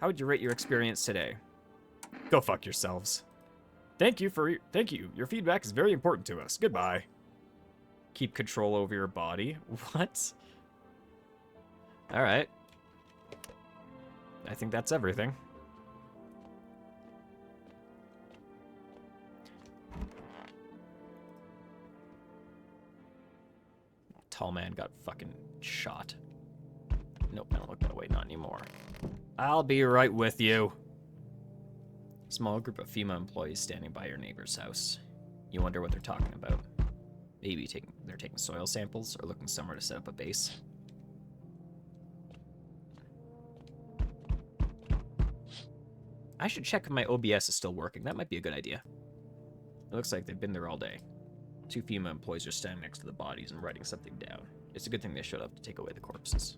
How would you rate your experience today? Go fuck yourselves. Thank you. Your feedback is very important to us. Goodbye. Keep control over your body. What? All right. I think that's everything. Tall man got fucking shot. Nope, I don't look that way, not anymore. I'll be right with you. Small group of FEMA employees standing by your neighbor's house. You wonder what they're talking about. Maybe they're taking soil samples or looking somewhere to set up a base. I should check if my OBS is still working. That might be a good idea. It looks like they've been there all day. 2 FEMA employees are standing next to the bodies and writing something down. It's a good thing they showed up to take away the corpses.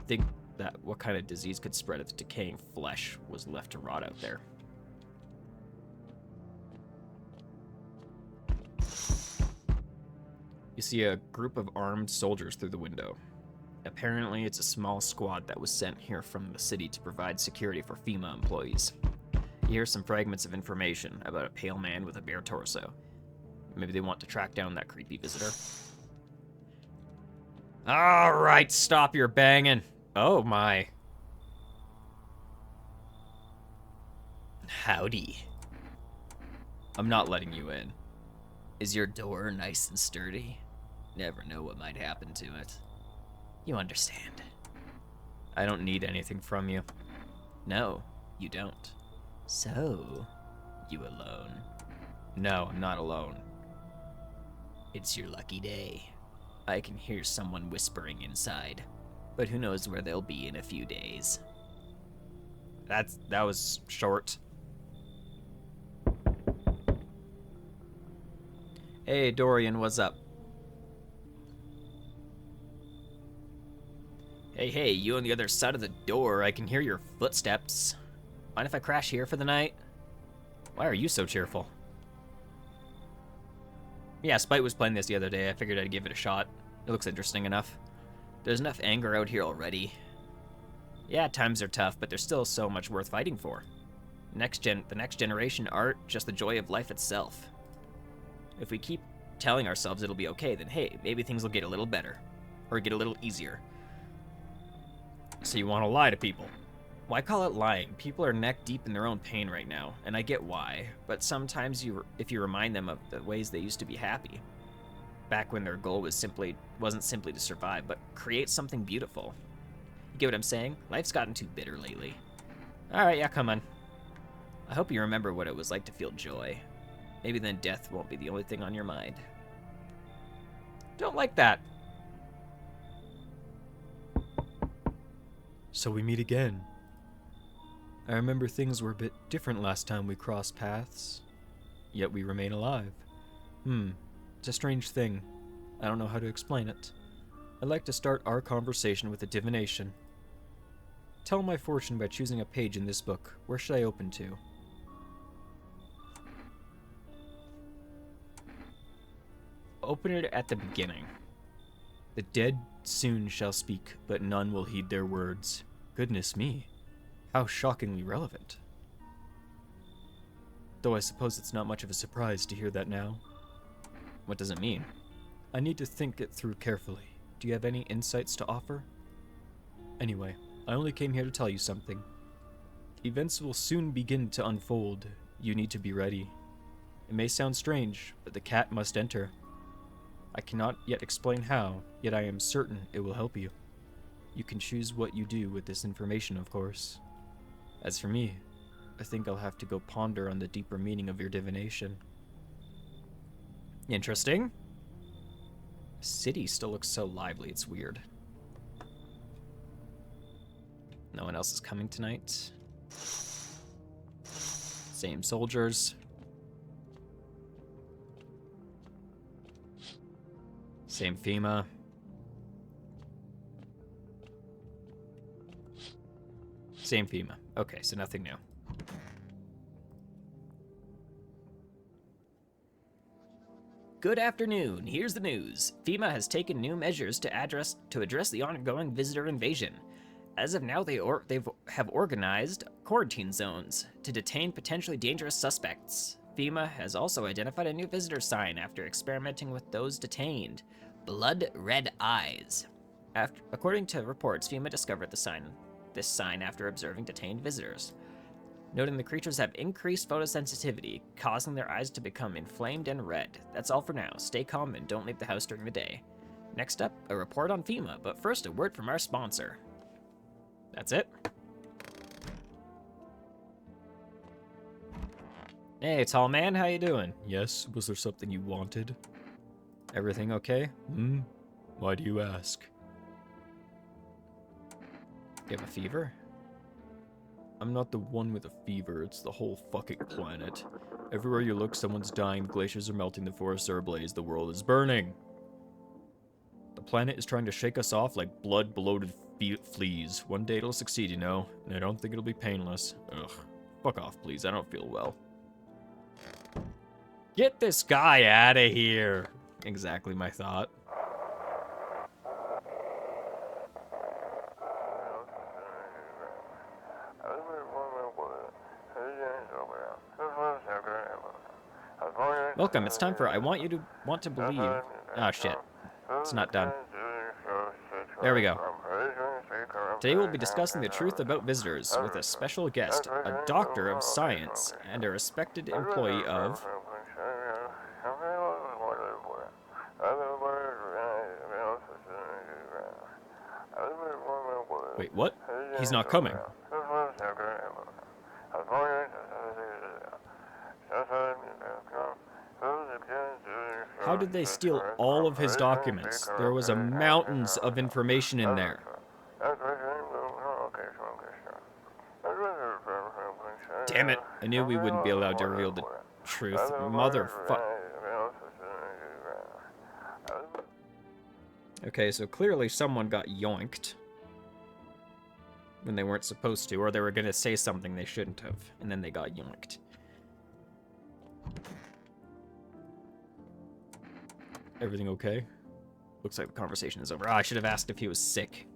Think that what kind of disease could spread if decaying flesh was left to rot out there. You see a group of armed soldiers through the window. Apparently, it's a small squad that was sent here from the city to provide security for FEMA employees. You hear some fragments of information about a pale man with a bare torso. Maybe they want to track down that creepy visitor. All right, stop your banging. Oh my. Howdy. I'm not letting you in. Is your door nice and sturdy? Never know what might happen to it. You understand. I don't need anything from you. No, you don't. So, you alone? No, I'm not alone. It's your lucky day. I can hear someone whispering inside, but who knows where they'll be in a few days. That was short. Hey, Dorian, what's up? Hey, you on the other side of the door. I can hear your footsteps. Mind if I crash here for the night? Why are you so cheerful? Yeah, Spite was playing this the other day. I figured I'd give it a shot. It looks interesting enough. There's enough anger out here already. Yeah, times are tough, but there's still so much worth fighting for. The next generation aren't just the joy of life itself. If we keep telling ourselves it'll be okay, then hey, maybe things will get a little better. Or get a little easier. So you want to lie to people? Why call it lying? People are neck deep in their own pain right now, and I get why. But sometimes if you remind them of the ways they used to be happy, back when their goal wasn't simply to survive, but create something beautiful. You get what I'm saying? Life's gotten too bitter lately. All right, yeah, come on. I hope you remember what it was like to feel joy. Maybe then death won't be the only thing on your mind. Don't like that. So we meet again. I remember things were a bit different last time we crossed paths, yet we remain alive. It's a strange thing. I don't know how to explain it. I'd like to start our conversation with a divination. Tell my fortune by choosing a page in this book. Where should I open to? Open it at the beginning. The dead soon shall speak, but none will heed their words. Goodness me, how shockingly relevant. Though I suppose it's not much of a surprise to hear that now. What does it mean? I need to think it through carefully. Do you have any insights to offer? Anyway, I only came here to tell you something. Events will soon begin to unfold. You need to be ready. It may sound strange, but the cat must enter. I cannot yet explain how, yet I am certain it will help you. You can choose what you do with this information, of course. As for me, I think I'll have to go ponder on the deeper meaning of your divination. Interesting. The city still looks so lively, it's weird. No one else is coming tonight. Same soldiers. Same FEMA. Same FEMA. Okay, so nothing new. Good afternoon. Here's the news. FEMA has taken new measures to address the ongoing visitor invasion. As of now, they have organized quarantine zones to detain potentially dangerous suspects. FEMA has also identified a new visitor sign after experimenting with those detained. Blood red eyes. According to reports, FEMA discovered this sign after observing detained visitors, noting the creatures have increased photosensitivity, causing their eyes to become inflamed and red. That's all for now. Stay calm and don't leave the house during the day. Next up, a report on FEMA, but first a word from our sponsor. That's it. Hey, tall man, how you doing? Yes, was there something you wanted? Everything okay? Why do you ask? You have a fever? I'm not the one with a fever, it's the whole fucking planet. Everywhere you look, someone's dying, glaciers are melting, the forests are ablaze, the world is burning. The planet is trying to shake us off like blood-bloated fleas. One day it'll succeed, you know, and I don't think it'll be painless. Ugh. Fuck off, please, I don't feel well. Get this guy out of here! Exactly my thought. Welcome, it's time for I Want to Believe. Oh shit. It's not done. There we go. Today we'll be discussing the truth about visitors with a special guest, a doctor of science, and a respected employee of... Wait, what? He's not coming. How did they steal all of his documents? There was mountains of information in there. Damn it, I knew we wouldn't be allowed to reveal the truth. Motherfuck. Okay, so clearly someone got yoinked when they weren't supposed to, or they were gonna say something they shouldn't have, and then they got yoinked. Everything okay? Looks like the conversation is over. Oh, I should have asked if he was sick.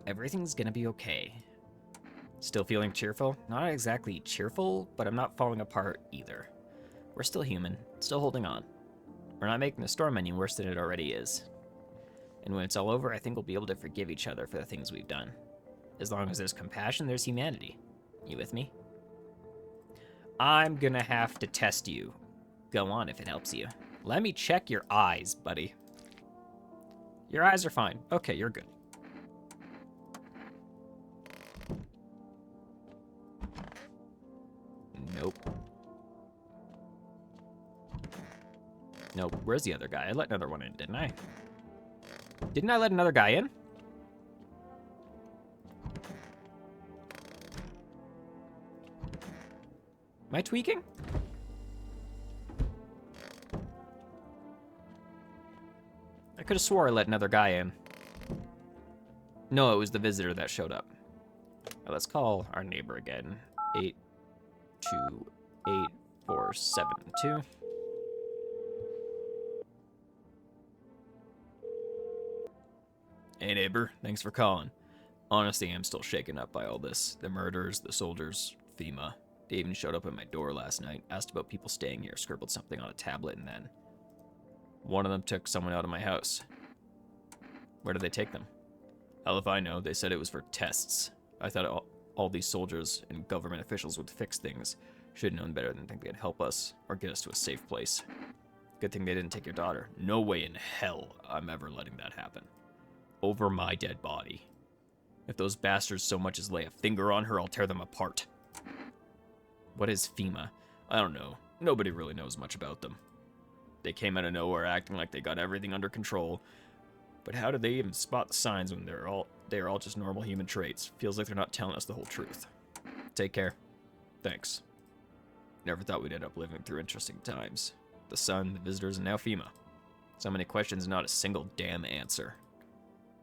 Everything's gonna be okay. Still feeling cheerful? Not exactly cheerful, but I'm not falling apart either. We're still human, still holding on. We're not making the storm any worse than it already is. And when it's all over, I think we'll be able to forgive each other for the things we've done. As long as there's compassion, there's humanity. You with me? I'm gonna have to test you. Go on if it helps you. Let me check your eyes, buddy. Your eyes are fine. Okay, you're good. Nope. Nope. Where's the other guy? I let another one in, didn't I? Didn't I let another guy in? Am I tweaking? I could have swore I let another guy in. No, it was the visitor that showed up. Well, let's call our neighbor again. 828-472. Hey neighbor, thanks for calling. Honestly, I'm still shaken up by all this. The murders, the soldiers, FEMA. They even showed up at my door last night, asked about people staying here, scribbled something on a tablet, and then one of them took someone out of my house. Where did they take them? Hell if I know. They said it was for tests. I thought all these soldiers and government officials would fix things. Should have known better than think they'd help us or get us to a safe place. Good thing they didn't take your daughter. No way in hell I'm ever letting that happen. Over my dead body. If those bastards so much as lay a finger on her, I'll tear them apart. What is FEMA? I don't know. Nobody really knows much about them. They came out of nowhere acting like they got everything under control. But how did they even spot the signs when they're all just normal human traits? Feels like they're not telling us the whole truth. Take care. Thanks. Never thought we'd end up living through interesting times. The sun, the visitors, and now FEMA. So many questions, not a single damn answer.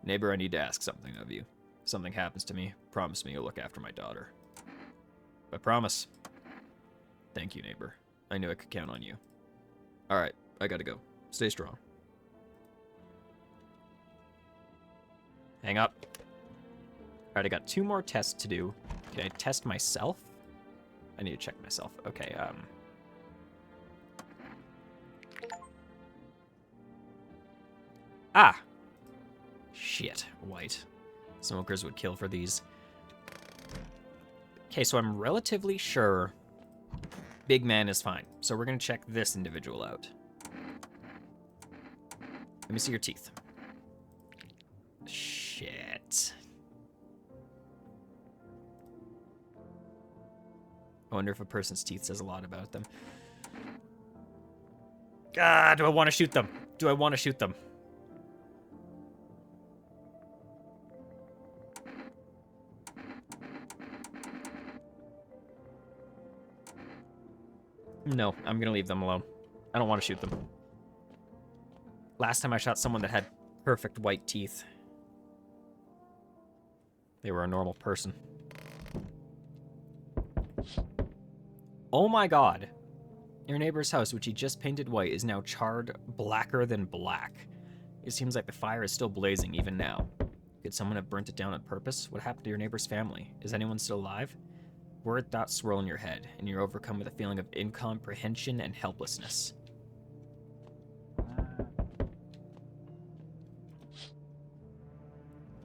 Neighbor, I need to ask something of you. If something happens to me, promise me you'll look after my daughter. I promise. Thank you, neighbor. I knew I could count on you. Alright, I gotta go. Stay strong. Hang up. Alright, I got 2 more tests to do. Can I test myself? I need to check myself. Okay, Ah! Shit, white. Smokers would kill for these. Okay, so I'm relatively sure big man is fine. So we're gonna check this individual out. Let me see your teeth. Shit. I wonder if a person's teeth says a lot about them. Ah, do I want to shoot them? Do I want to shoot them? No, I'm gonna leave them alone. I don't want to shoot them. Last time I shot someone that had perfect white teeth. They were a normal person. Oh my god. Your neighbor's house, which he just painted white, is now charred blacker than black. It seems like the fire is still blazing even now. Could someone have burnt it down on purpose? What happened to your neighbor's family? Is anyone still alive? Word thoughts swirl in your head, and you're overcome with a feeling of incomprehension and helplessness.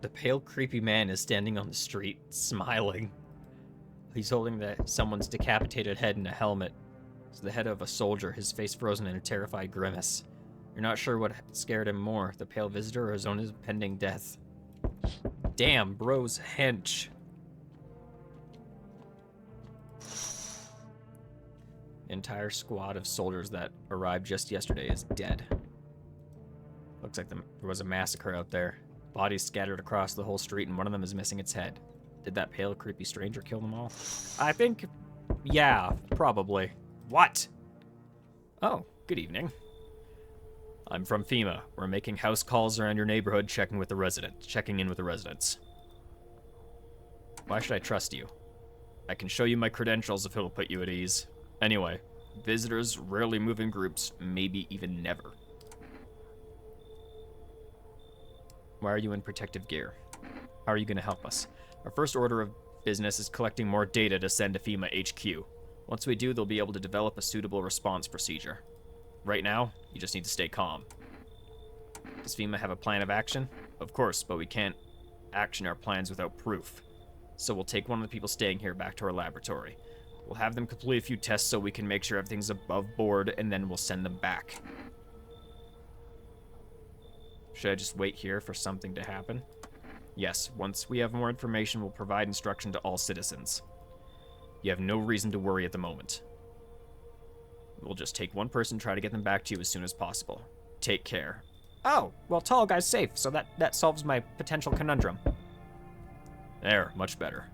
The pale, creepy man is standing on the street, smiling. He's holding someone's decapitated head in a helmet. It's the head of a soldier, his face frozen in a terrified grimace. You're not sure what scared him more, the pale visitor or his own impending death. Damn, bro's hench. The entire squad of soldiers that arrived just yesterday is dead. Looks like there was a massacre out there. Bodies scattered across the whole street, and one of them is missing its head. Did that pale, creepy stranger kill them all? I think, yeah, probably. What? Oh, good evening. I'm from FEMA. We're making house calls around your neighborhood, checking in with the residents. Why should I trust you? I can show you my credentials if it'll put you at ease. Anyway, visitors rarely move in groups, maybe even never. Why are you in protective gear? How are you going to help us? Our first order of business is collecting more data to send to FEMA HQ. Once we do, they'll be able to develop a suitable response procedure. Right now, you just need to stay calm. Does FEMA have a plan of action? Of course, but we can't action our plans without proof. So we'll take one of the people staying here back to our laboratory. We'll have them complete a few tests so we can make sure everything's above board, and then we'll send them back. Should I just wait here for something to happen? Yes, once we have more information, we'll provide instruction to all citizens. You have no reason to worry at the moment. We'll just take one person and try to get them back to you as soon as possible. Take care. Oh, well, tall guy's safe, so that solves my potential conundrum. There, much better.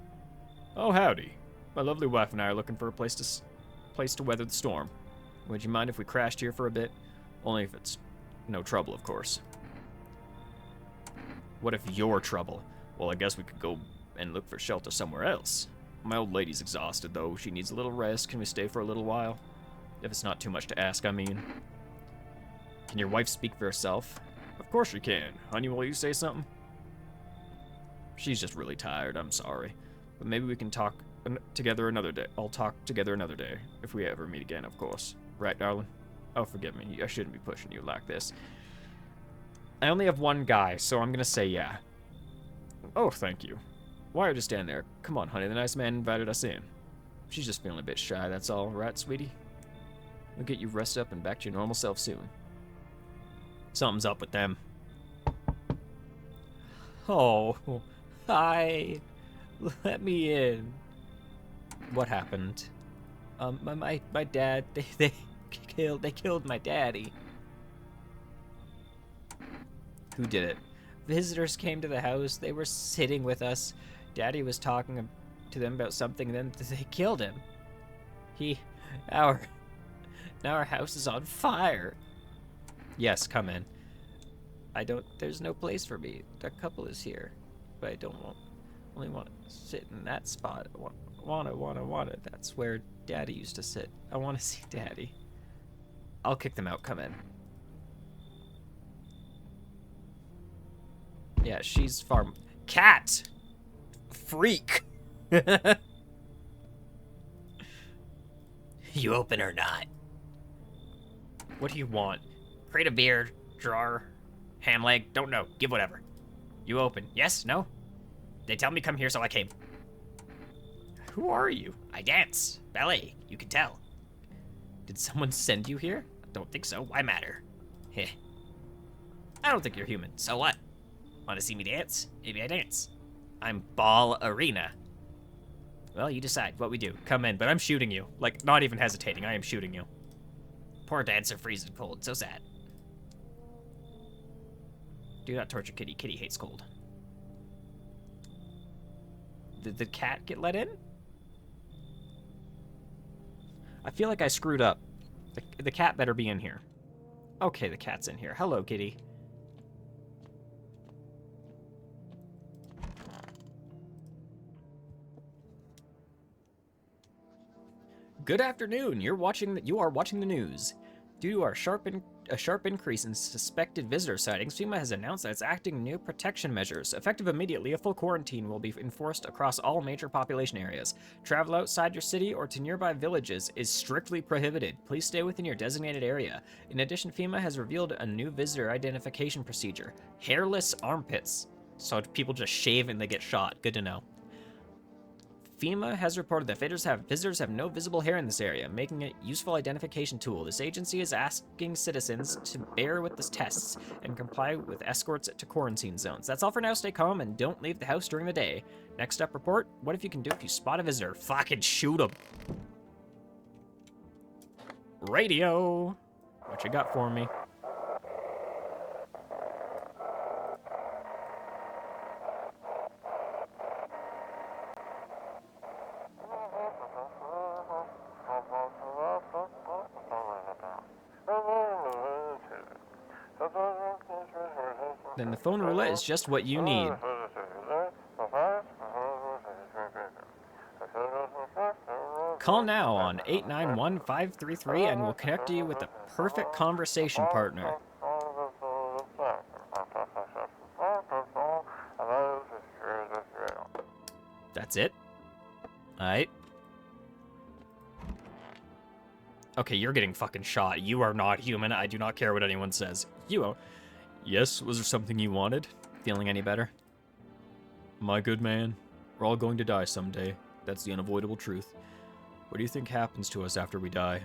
Oh, howdy. My lovely wife and I are looking for a place to weather the storm. Would you mind if we crashed here for a bit? Only if it's no trouble, of course. What if you're trouble? Well, I guess we could go and look for shelter somewhere else. My old lady's exhausted, though. She needs a little rest. Can we stay for a little while? If it's not too much to ask, I mean. Can your wife speak for herself? Of course she can. Honey, will you say something? She's just really tired, I'm sorry. But maybe we can talk together another day. I'll talk together another day. If we ever meet again, of course. Right, darling? Oh, forgive me. I shouldn't be pushing you like this. I only have one guy, so I'm gonna say yeah. Oh, thank you. Why are you standing there? Come on, honey. The nice man invited us in. She's just feeling a bit shy, that's all. Right, sweetie? We'll get you rested up and back to your normal self soon. Something's up with them. Oh, hi. Let me in. What happened? My dad, they killed my daddy. Who did it? Visitors came to the house. They were sitting with us. Daddy was talking to them about something, and then they killed him. Now our house is on fire. Yes, come in. There's no place for me. The couple is here, but I only want to sit in that spot. Wanna. That's where Daddy used to sit. I want to see Daddy. I'll kick them out. Come in. Yeah, she's far... Cat! Freak! You open or not? What do you want? Crate of beer, drawer, ham leg, don't know. Give whatever. You open. Yes? No? They tell me come here, so I came. Who are you? I dance. Ballet. You can tell. Did someone send you here? Don't think so. Why matter? Heh. I don't think you're human. So what? Want to see me dance? Maybe I dance. I'm Ball Arena. Well, you decide what we do. Come in, but I'm shooting you. Like, not even hesitating. I am shooting you. Poor dancer freezing cold. So sad. Do not torture Kitty. Kitty hates cold. Did the cat get let in? I feel like I screwed up. The cat better be in here. Okay, the cat's in here. Hello, Kitty. Good afternoon. You are watching the news. Due to a sharp increase in suspected visitor sightings, FEMA has announced that it's acting new protection measures. Effective immediately, a full quarantine will be enforced across all major population areas. Travel outside your city or to nearby villages is strictly prohibited. Please stay within your designated area. In addition, FEMA has revealed a new visitor identification procedure: hairless armpits. So people just shave and they get shot. Good to know. FEMA has reported that visitors have no visible hair in this area, making it a useful identification tool. This agency is asking citizens to bear with the tests and comply with escorts to quarantine zones. That's all for now. Stay calm and don't leave the house during the day. Next up, report. What if you can do if you spot a visitor? Fucking shoot him. Radio. What you got for me? Then the phone roulette is just what you need. Call now on 891-533 and we'll connect you with the perfect conversation partner. That's it? Alright. Okay, you're getting fucking shot. You are not human. I do not care what anyone says. Yes, was there something you wanted? Feeling any better? My good man, we're all going to die someday. That's the unavoidable truth. What do you think happens to us after we die?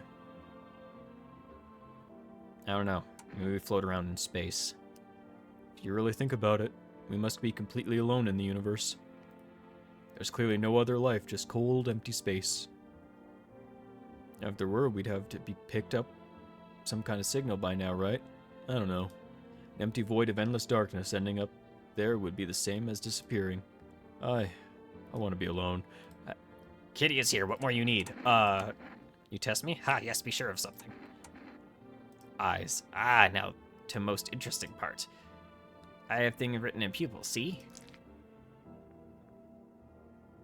I don't know. Maybe we float around in space. If you really think about it, we must be completely alone in the universe. There's clearly no other life, just cold, empty space. If there were, we'd have to be picked up some kind of signal by now, right? I don't know. An empty void of endless darkness ending up there would be the same as disappearing. I want to be alone. Kitty is here. What more you need? You test me? Ha, yes, be sure of something. Eyes. Ah, now to most interesting part. I have things written in pupils, see?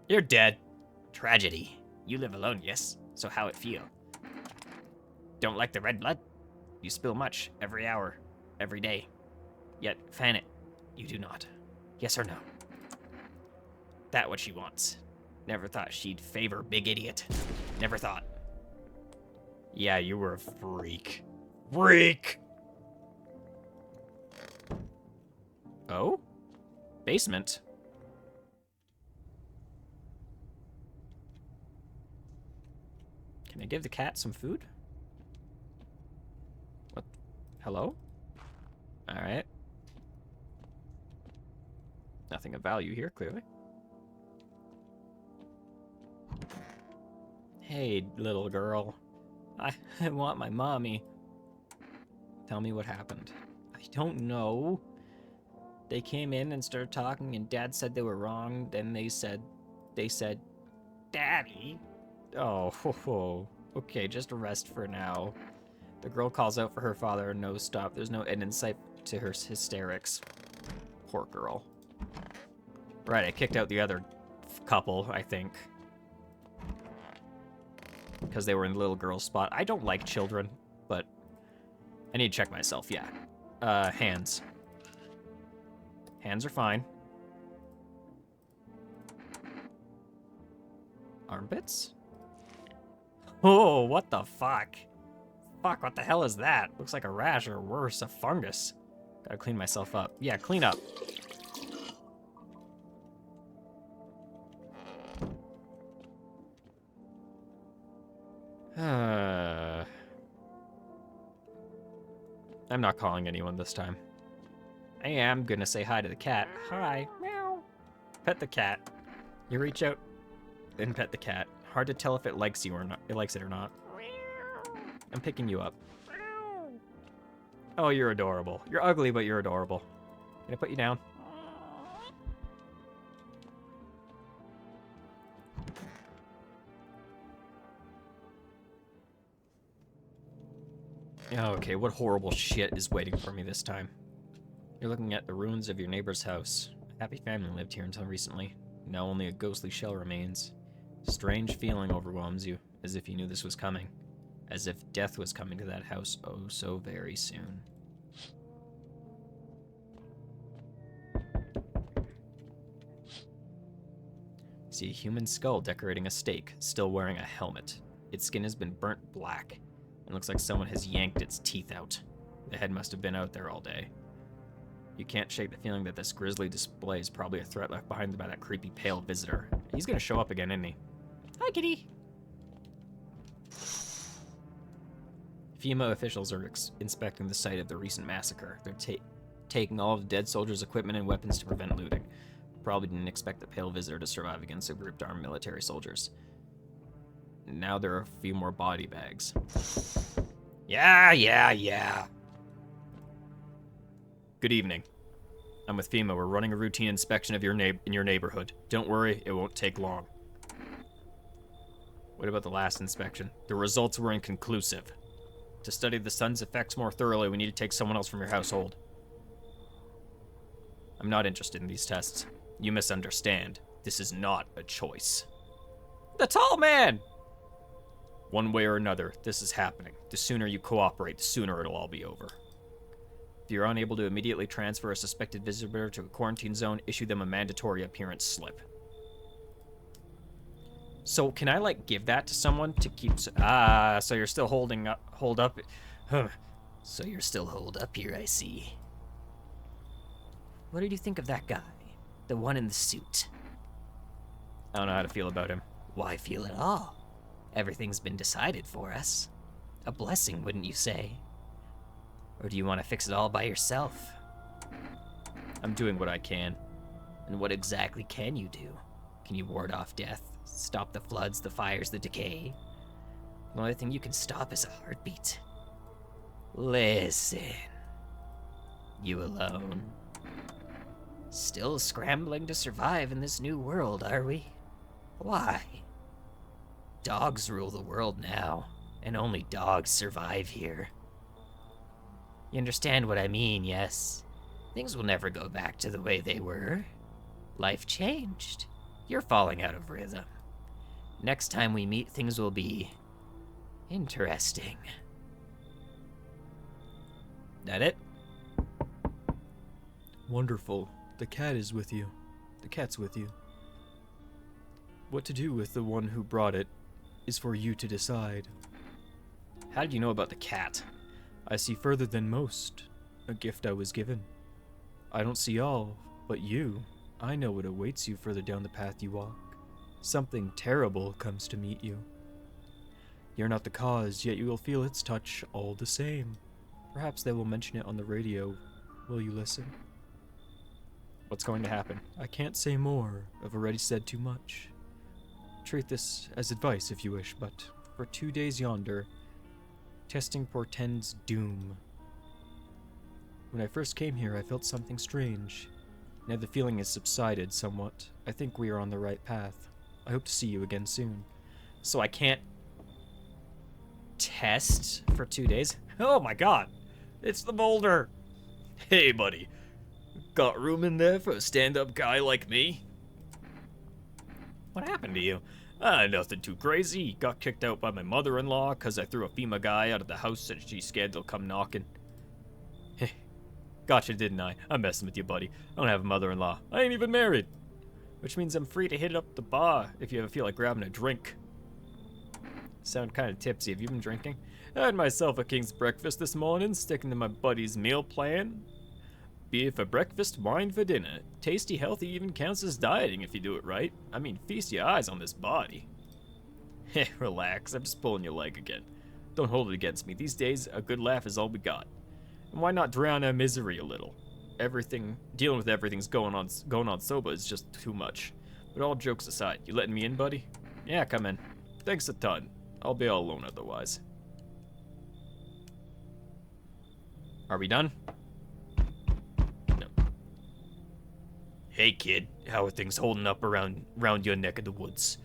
You're dead. Tragedy. You live alone, yes? So how it feel? Don't like the red blood? You spill much, every hour, every day. Yet, fan it, you do not. Yes or no? That what she wants. Never thought she'd favor big idiot. Never thought. Yeah, you were a freak. Freak! Oh? Basement? Can I give the cat some food? What? Hello? Alright. Nothing of value here, clearly. Hey, little girl. I want my mommy. Tell me what happened. I don't know. They came in and started talking and Dad said they were wrong. Then they said, Daddy? Oh, okay, just rest for now. The girl calls out for her father. No stop. There's no end in sight to her hysterics. Poor girl. Right, I kicked out the other couple, I think. Because they were in the little girl's spot. I don't like children, but I need to check myself, yeah. Hands. Hands are fine. Armpits? Oh, what the fuck? Fuck, what the hell is that? Looks like a rash or worse, a fungus. Gotta clean myself up. Yeah, clean up. I'm not calling anyone this time. I am gonna say hi to the cat. Hi. Meow. Pet the cat. You reach out and pet the cat. Hard to tell if it likes you or not. It likes it or not. I'm picking you up. Oh, you're adorable. You're ugly, but you're adorable. Can I put you down? Okay, what horrible shit is waiting for me this time? You're looking at the ruins of your neighbor's house. A happy family lived here until recently. Now only a ghostly shell remains. Strange feeling overwhelms you, as if you knew this was coming. As if death was coming to that house oh so very soon. See a human skull decorating a stake, still wearing a helmet. Its skin has been burnt black, and looks like someone has yanked its teeth out. The head must have been out there all day. You can't shake the feeling that this grisly display is probably a threat left behind by that creepy pale visitor. He's gonna show up again, isn't he? Hi, kitty! FEMA officials are inspecting the site of the recent massacre. They're taking all of the dead soldiers' equipment and weapons to prevent looting. Probably didn't expect the pale visitor to survive against a grouped armed military soldiers. Now there are a few more body bags. Yeah. Good evening. I'm with FEMA. We're running a routine inspection of your neighborhood. Don't worry, it won't take long. What about the last inspection? The results were inconclusive. To study the sun's effects more thoroughly, we need to take someone else from your household. I'm not interested in these tests. You misunderstand. This is not a choice. The tall man! One way or another, this is happening. The sooner you cooperate, the sooner it'll all be over. If you're unable to immediately transfer a suspected visitor to a quarantine zone, issue them a mandatory appearance slip. So can I, like, give that to someone to keep... so you're still hold up... Huh. So you're still holed up here, I see. What did you think of that guy? The one in the suit? I don't know how to feel about him. Why feel at all? Everything's been decided for us. A blessing, wouldn't you say? Or do you want to fix it all by yourself? I'm doing what I can. And what exactly can you do? Can you ward off death? Stop the floods, the fires, the decay? The only thing you can stop is a heartbeat. Listen. You alone? Still scrambling to survive in this new world, are we? Why? Dogs rule the world now, and only dogs survive here. You understand what I mean, yes? Things will never go back to the way they were. Life changed. You're falling out of rhythm. Next time we meet, things will be... interesting. That it? Wonderful. The cat is with you. The cat's with you. What to do with the one who brought it is for you to decide. How did you know about the cat? I see further than most. A gift I was given. I don't see all, but you. I know what awaits you further down the path you walk. Something terrible comes to meet you. You're not the cause, yet you will feel its touch all the same. Perhaps they will mention it on the radio. Will you listen? What's going to happen? I can't say more. I've already said too much. Treat this as advice if you wish, but for 2 days yonder, testing portends doom. When I first came here, I felt something strange. Now the feeling has subsided somewhat. I think we are on the right path. I hope to see you again soon. So I can't test for 2 days? Oh my god! It's the boulder! Hey, buddy. Got room in there for a stand-up guy like me? What happened to you? Nothing too crazy. Got kicked out by my mother-in-law because I threw a FEMA guy out of the house and she's scared they'll come knocking. Gotcha, didn't I? I'm messing with you, buddy. I don't have a mother-in-law. I ain't even married. Which means I'm free to hit up the bar if you ever feel like grabbing a drink. Sound kind of tipsy. Have you been drinking? I had myself a king's breakfast this morning, sticking to my buddy's meal plan. Beer for breakfast, wine for dinner. Tasty, healthy even counts as dieting if you do it right. I mean, feast your eyes on this body. Heh, relax. I'm just pulling your leg again. Don't hold it against me. These days, a good laugh is all we got. And why not drown our misery a little? Dealing with everything's going on sober is just too much. But all jokes aside, you letting me in, buddy? Yeah, come in. Thanks a ton. I'll be all alone otherwise. Are we done? No. Hey, kid. How are things holding up around your neck of the woods?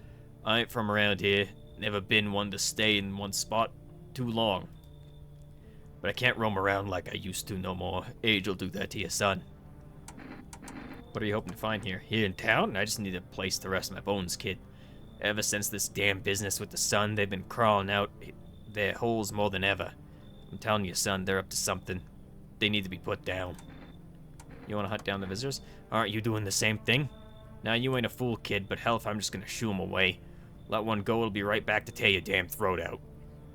I ain't from around here. Never been one to stay in one spot too long. But I can't roam around like I used to no more. Age will do that to your son. What are you hoping to find here? Here in town? I just need a place to rest my bones, kid. Ever since this damn business with the sun, they've been crawling out their holes more than ever. I'm telling you, son, they're up to something. They need to be put down. You want to hunt down the visitors? Aren't you doing the same thing? Now, you ain't a fool, kid, but hell if I'm just gonna shoo them away. Let one go, it'll be right back to tear your damn throat out.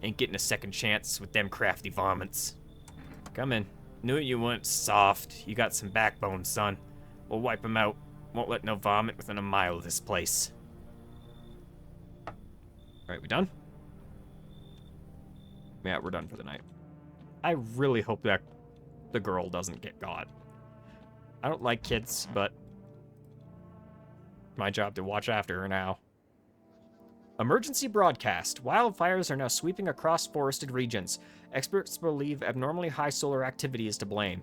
Ain't getting a second chance with them crafty varmints. Come in. Knew you weren't soft. You got some backbone, son. We'll wipe 'em out. Won't let no varmint within a mile of this place. Alright, we done? Yeah, we're done for the night. I really hope that the girl doesn't get got. I don't like kids, but my job to watch after her now. Emergency broadcast. Wildfires are now sweeping across forested regions. Experts believe abnormally high solar activity is to blame.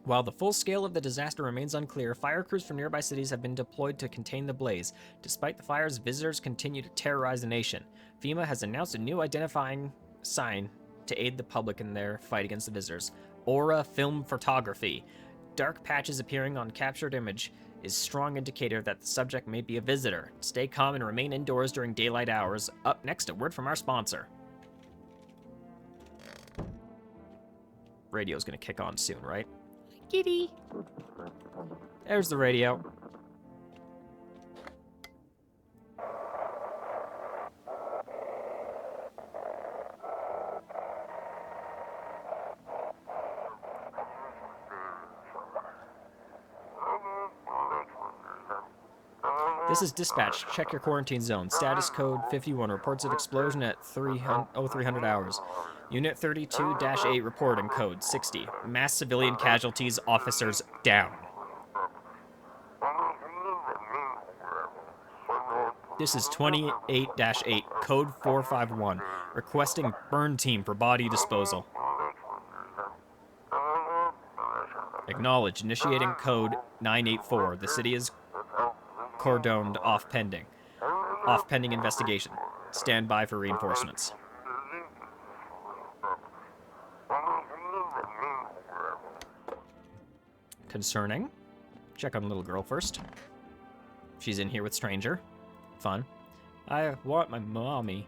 While the full scale of the disaster remains unclear, fire crews from nearby cities have been deployed to contain the blaze. Despite the fires, visitors continue to terrorize the nation. FEMA has announced a new identifying sign to aid the public in their fight against the visitors. Aura film photography. Dark patches appearing on captured image is strong indicator that the subject may be a visitor. Stay calm and remain indoors during daylight hours. Up next, a word from our sponsor. Radio's gonna kick on soon, right? Kitty. There's the radio. This is dispatch. Check your quarantine zone. Status code 51. Reports of explosion at 0300 hours. Unit 32-8 reporting code 60. Mass civilian casualties. Officers down. This is 28-8. Code 451. Requesting burn team for body disposal. Acknowledge. Initiating code 984. The city is cordoned off pending. Off pending investigation. Stand by for reinforcements. Concerning. Check on little girl first. She's in here with stranger. Fun. I want my mommy.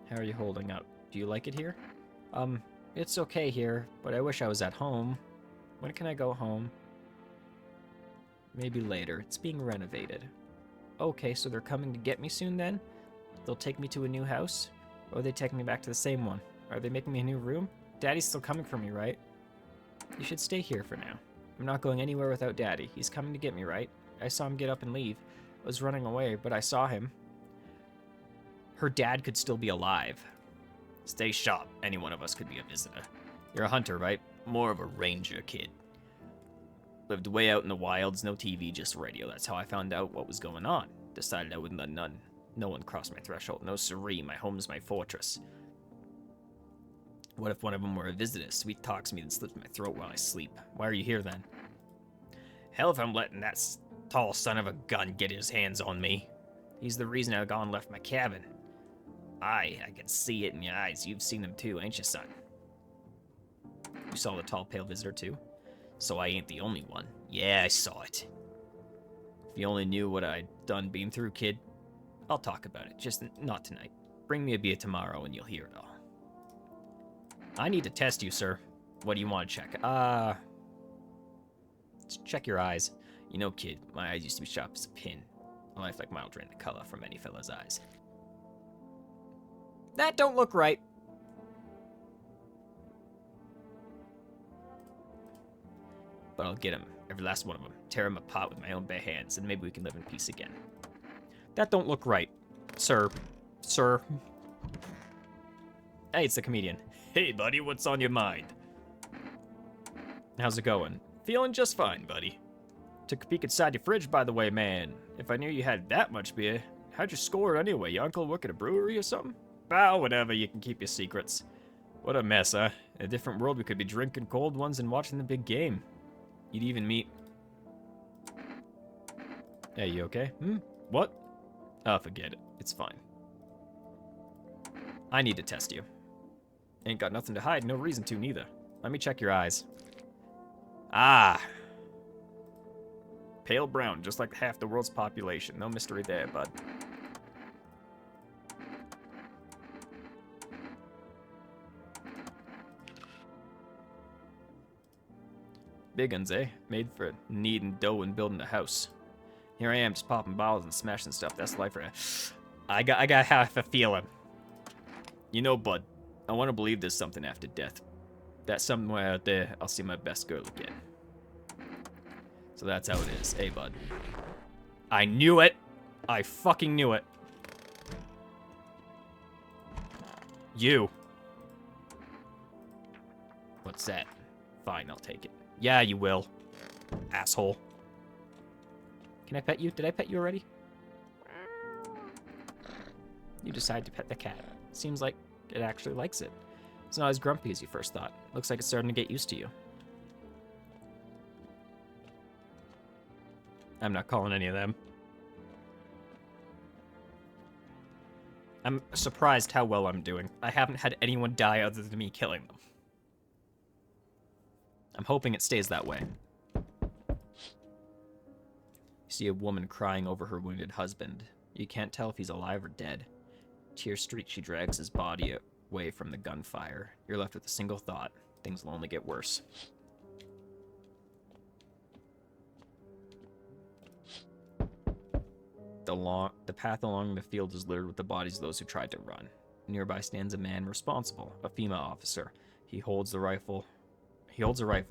How are you holding up? Do you like it here? It's okay here, but I wish I was at home. When can I go home? Maybe later. It's being renovated. Okay, so they're coming to get me soon then? They'll take me to a new house? Or are they taking me back to the same one? Are they making me a new room? Daddy's still coming for me, right? You should stay here for now. I'm not going anywhere without Daddy. He's coming to get me, right? I saw him get up and leave. I was running away, but I saw him. Her dad could still be alive. Stay sharp. Any one of us could be a visitor. You're a hunter, right? More of a ranger, kid. Lived way out in the wilds, no TV, just radio. That's how I found out what was going on. Decided I wouldn't let no one cross my threshold. No siree, my home's my fortress. What if one of them were a visitor? Sweet talks me and slips my throat while I sleep. Why are you here then? Hell if I'm letting that tall son of a gun get his hands on me. He's the reason I gone and left my cabin. I can see it in your eyes. You've seen them too, ain't you, son? You saw the tall, pale visitor too? So I ain't the only one. Yeah, I saw it. If you only knew what I'd done been through, kid. I'll talk about it, just not tonight. Bring me a beer tomorrow and you'll hear it all. I need to test you, sir. What do you want to check? Let's check your eyes. You know, kid, my eyes used to be sharp as a pin. A life like mine drain the color from any fella's eyes. That don't look right. But I'll get him, every last one of them, tear him apart with my own bare hands, and maybe we can live in peace again. That don't look right, sir. Sir. Hey, it's the comedian. Hey, buddy, what's on your mind? How's it going? Feeling just fine, buddy. Took a peek inside your fridge, by the way, man. If I knew you had that much beer, how'd you score it anyway? Your uncle work at a brewery or something? Bah, whatever, you can keep your secrets. What a mess, huh? In a different world, we could be drinking cold ones and watching the big game. You'd even meet... Hey, you okay? What? Oh, forget it. It's fine. I need to test you. Ain't got nothing to hide, no reason to neither. Let me check your eyes. Ah! Pale brown, just like half the world's population. No mystery there, bud. Big uns, eh? Made for kneading dough and building a house. Here I am, just popping bottles and smashing stuff. That's life for you. I got half a feeling. You know, bud, I want to believe there's something after death. That somewhere out there, I'll see my best girl again. So that's how it is. Hey, bud. I knew it! I fucking knew it. You. What's that? Fine, I'll take it. Yeah, you will. Asshole. Can I pet you? Did I pet you already? You decided to pet the cat. Seems like it actually likes it. It's not as grumpy as you first thought. Looks like it's starting to get used to you. I'm not calling any of them. I'm surprised how well I'm doing. I haven't had anyone die other than me killing them. I'm hoping it stays that way. You see a woman crying over her wounded husband. You can't tell if he's alive or dead. Tear-streaked, she drags his body away from the gunfire. You're left with a single thought. Things will only get worse. The path along the field is littered with the bodies of those who tried to run. Nearby stands a man responsible, a female officer. He holds a rifle,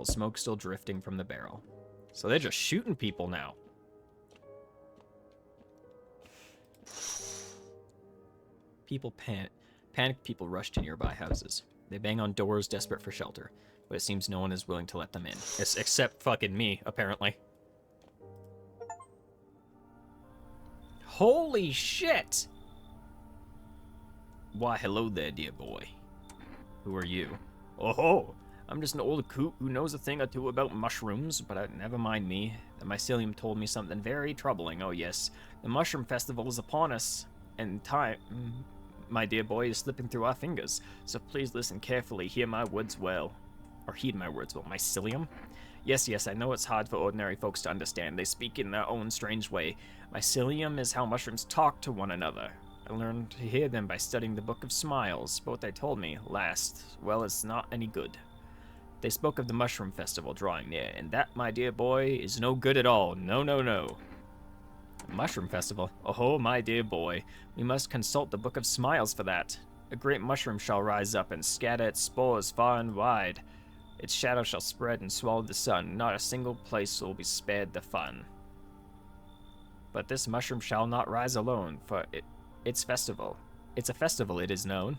smoke still drifting from the barrel. So they're just shooting people now. People panicked people rush to nearby houses. They bang on doors, desperate for shelter, but it seems no one is willing to let them in. Except fucking me, apparently. Holy shit! Why, hello there, dear boy. Who are you? Oh, I'm just an old coot who knows a thing or two about mushrooms, but never mind me. The mycelium told me something very troubling. Oh yes, the mushroom festival is upon us, and time, my dear boy, is slipping through our fingers. So please listen carefully, heed my words well. Mycelium? Yes, I know it's hard for ordinary folks to understand. They speak in their own strange way. Mycelium is how mushrooms talk to one another. I learned to hear them by studying the Book of Smiles, but what they told me last, well, it's not any good. They spoke of the mushroom festival drawing near, and that, my dear boy, is no good at all. No. Mushroom festival? Oh, my dear boy, we must consult the Book of Smiles for that. A great mushroom shall rise up and scatter its spores far and wide. Its shadow shall spread and swallow the sun. Not a single place will be spared the fun. But this mushroom shall not rise alone, for it's festival. It's a festival, it is known.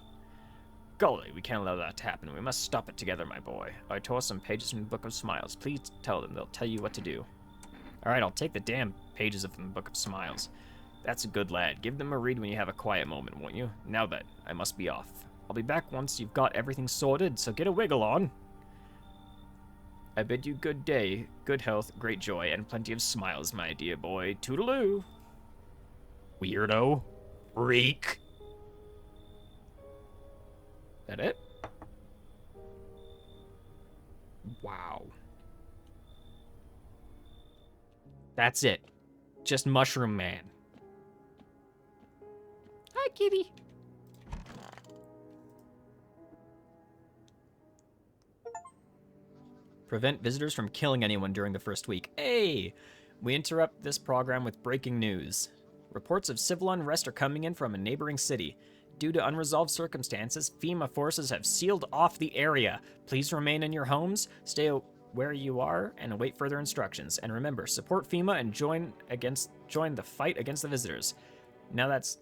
Golly, we can't allow that to happen. We must stop it together, my boy. I tore some pages from the Book of Smiles. Please tell them. They'll tell you what to do. Alright, I'll take the damn pages from the Book of Smiles. That's a good lad. Give them a read when you have a quiet moment, won't you? Now then, I must be off. I'll be back once you've got everything sorted, so get a wiggle on. I bid you good day, good health, great joy, and plenty of smiles, my dear boy. Toodaloo. Weirdo. Reek. That it? Wow. That's it. Just Mushroom Man. Hi, kitty. Prevent visitors from killing anyone during the first week. Hey! We interrupt this program with breaking news. Reports of civil unrest are coming in from a neighboring city. Due to unresolved circumstances, FEMA forces have sealed off the area. Please remain in your homes, stay where you are, and await further instructions. And remember, support FEMA and join the fight against the visitors. Now that's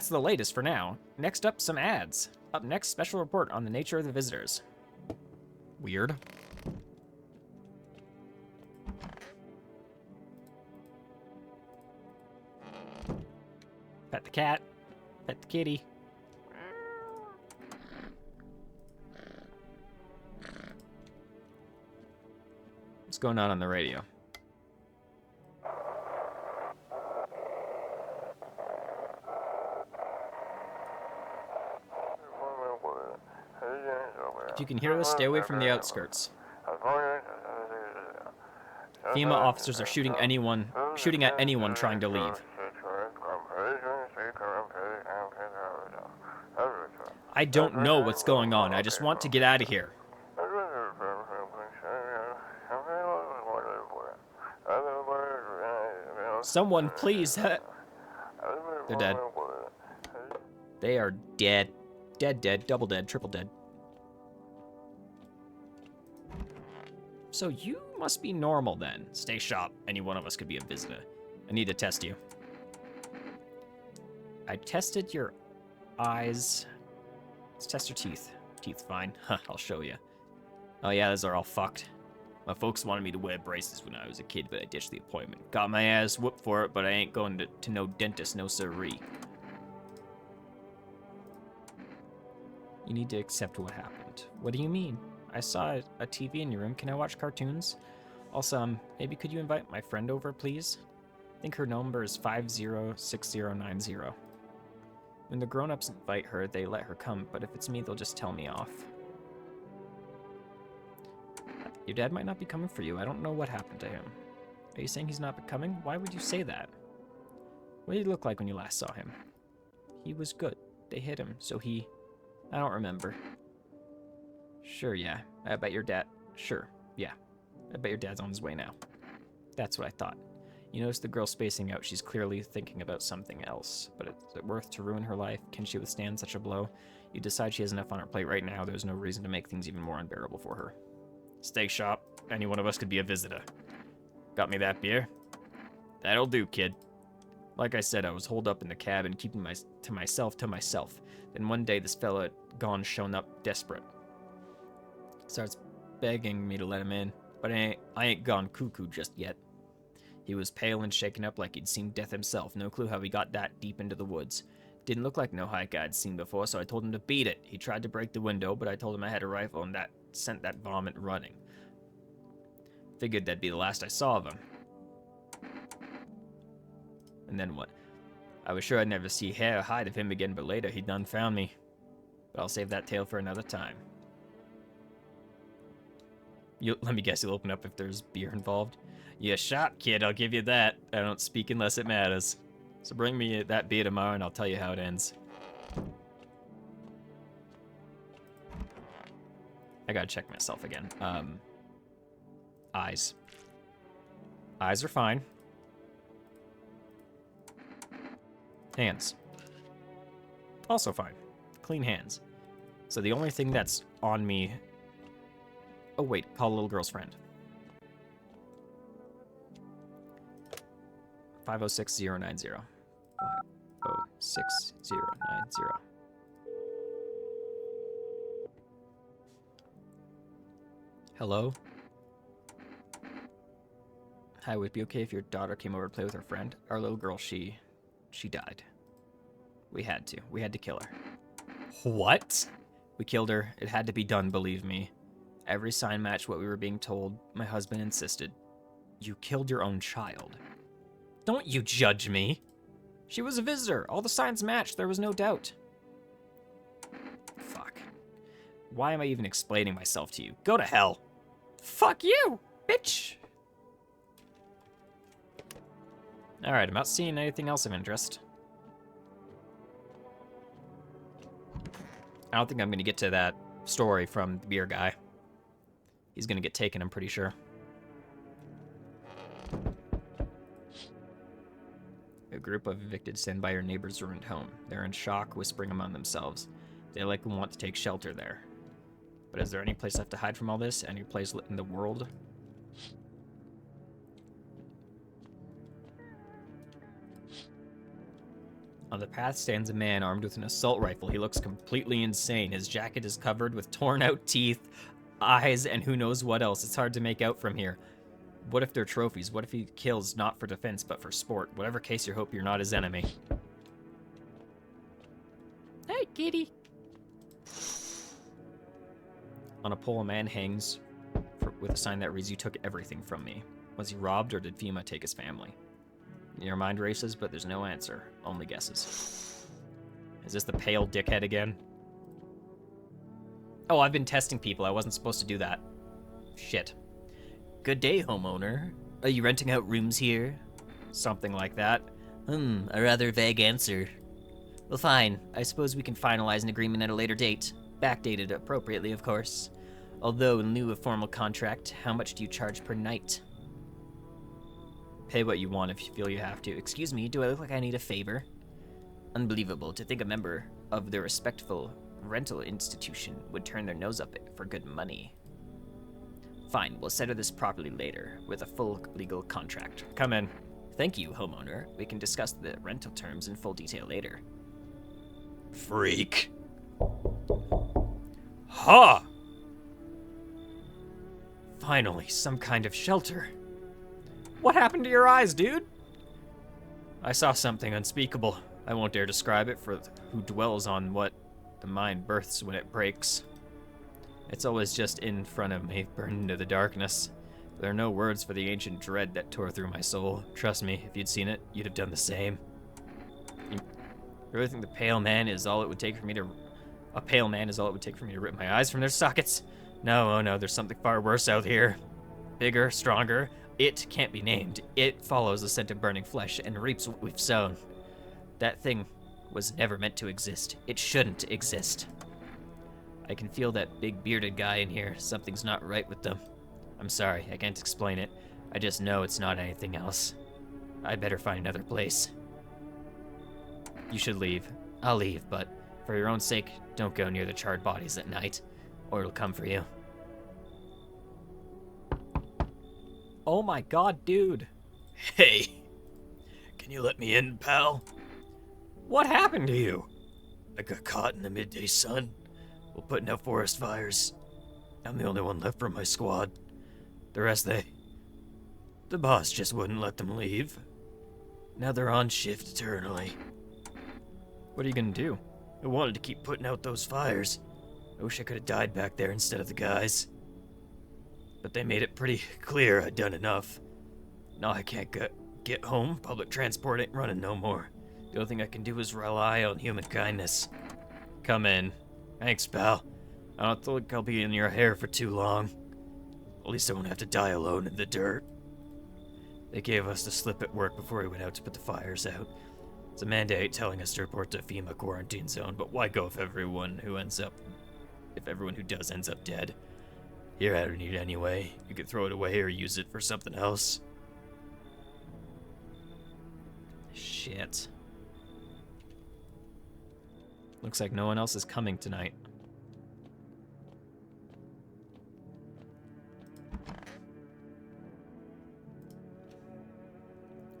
the latest for now. Next up, some ads. Up next, special report on the nature of the visitors. Weird. Pet the cat. Pet the kitty. What's going on the radio? If you can hear this, stay away from the outskirts. FEMA officers are shooting at anyone trying to leave. I don't know what's going on. I just want to get out of here. Someone, please. They're dead. They are dead. Dead, double dead, triple dead. So you must be normal then. Stay sharp. Any one of us could be a visitor. I need to test you. I tested your eyes. Let's test your teeth. Teeth fine. Huh, I'll show you. Oh yeah, those are all fucked. My folks wanted me to wear braces when I was a kid, but I ditched the appointment. Got my ass whooped for it, but I ain't going to no dentist, no siree. You need to accept what happened. What do you mean? I saw a TV in your room. Can I watch cartoons? Also, maybe could you invite my friend over, please? I think her number is 506090. When the grown-ups invite her, they let her come, but if it's me, they'll just tell me off. Your dad might not be coming for you. I don't know what happened to him. Are you saying he's not coming? Why would you say that? What did he look like when you last saw him? He was good. They hit him, so he... I don't remember. Sure, yeah. I bet your dad... Sure, yeah. I bet your dad's on his way now. That's what I thought. You notice the girl spacing out. She's clearly thinking about something else. But is it worth to ruin her life? Can she withstand such a blow? You decide she has enough on her plate right now. There's no reason to make things even more unbearable for her. Stay sharp. Any one of us could be a visitor. Got me that beer? That'll do, kid. Like I said, I was holed up in the cabin, keeping to myself. Then one day, this fella gone shown up desperate. Starts begging me to let him in, but I ain't gone cuckoo just yet. He was pale and shaken up like he'd seen death himself. No clue how he got that deep into the woods. Didn't look like no hike I'd seen before, so I told him to beat it. He tried to break the window, but I told him I had a rifle and that sent that vomit running. Figured that'd be the last I saw of him. And then what? I was sure I'd never see hair or hide of him again, but later he done found me. But I'll save that tale for another time. Let me guess, you'll open up if there's beer involved. Yeah, shot, kid, I'll give you that. I don't speak unless it matters. So bring me that beer tomorrow and I'll tell you how it ends. I gotta check myself again. Eyes. Eyes are fine. Hands. Also fine. Clean hands. So the only thing that's on me... Oh wait, call a little girl's friend. 506090. 506090. Hello? Hi, would it be okay if your daughter came over to play with her friend? Our little girl, she died. We had to kill her. What? We killed her. It had to be done, believe me. Every sign matched what we were being told. My husband insisted. You killed your own child. Don't you judge me. She was a visitor. All the signs matched. There was no doubt. Fuck. Why am I even explaining myself to you? Go to hell. Fuck you, bitch. Alright, I'm not seeing anything else of interest. I don't think I'm going to get to that story from the beer guy. He's gonna get taken, I'm pretty sure. A group of evicted stand by your neighbor's ruined home. They're in shock, whispering among themselves. They likely want to take shelter there. But is there any place left to hide from all this? Any place in the world? On the path stands a man armed with an assault rifle. He looks completely insane. His jacket is covered with torn out teeth, eyes, and who knows what else. It's hard to make out from here. What if they're trophies? What if he kills not for defense, but for sport? Whatever case, you hope you're not his enemy. Hey, kitty. On a pole, a man hangs with a sign that reads, "You took everything from me." Was he robbed, or did FEMA take his family? Your mind races, but there's no answer. Only guesses. Is this the pale dickhead again? Oh, I've been testing people. I wasn't supposed to do that. Shit. Good day, homeowner. Are you renting out rooms here? Something like that. A rather vague answer. Well, fine. I suppose we can finalize an agreement at a later date. Backdated appropriately, of course. Although, in lieu of formal contract, how much do you charge per night? Pay what you want if you feel you have to. Excuse me, do I look like I need a favor? Unbelievable to think a member of the respectful rental institution would turn their nose up it for good money. Fine, we'll settle this properly later, with a full legal contract. Come in. Thank you, homeowner. We can discuss the rental terms in full detail later. Freak. Ha! Finally, some kind of shelter. What happened to your eyes, dude? I saw something unspeakable. I won't dare describe it, for who dwells on what the mind births when it breaks. It's always just in front of me, burned into the darkness. There are no words for the ancient dread that tore through my soul. Trust me, if you'd seen it, you'd have done the same. You really think the pale man is all it would take for me to... A pale man is all it would take for me to rip my eyes from their sockets? No, oh no, there's something far worse out here. Bigger, stronger. It can't be named. It follows the scent of burning flesh and reaps what we've sown. That thing was never meant to exist. It shouldn't exist. I can feel that big bearded guy in here. Something's not right with them. I'm sorry, I can't explain it. I just know it's not anything else. I'd better find another place. You should leave. I'll leave, but for your own sake, don't go near the charred bodies at night, or it'll come for you. Oh my god, dude. Hey, can you let me in, pal? What happened to you? I got caught in the midday sun while putting out forest fires. I'm the only one left from my squad. The rest, the boss just wouldn't let them leave. Now they're on shift eternally. What are you gonna do? I wanted to keep putting out those fires. I wish I could have died back there instead of the guys. But they made it pretty clear I'd done enough. Now I can't get home. Public transport ain't running no more. The only thing I can do is rely on human kindness. Come in. Thanks, pal. I don't think I'll be in your hair for too long. At least I won't have to die alone in the dirt. They gave us the slip at work before we went out to put the fires out. It's a mandate telling us to report to FEMA quarantine zone, but why go if everyone who does ends up dead? Here, I don't need it anyway. You could throw it away or use it for something else. Shit. Looks like no one else is coming tonight.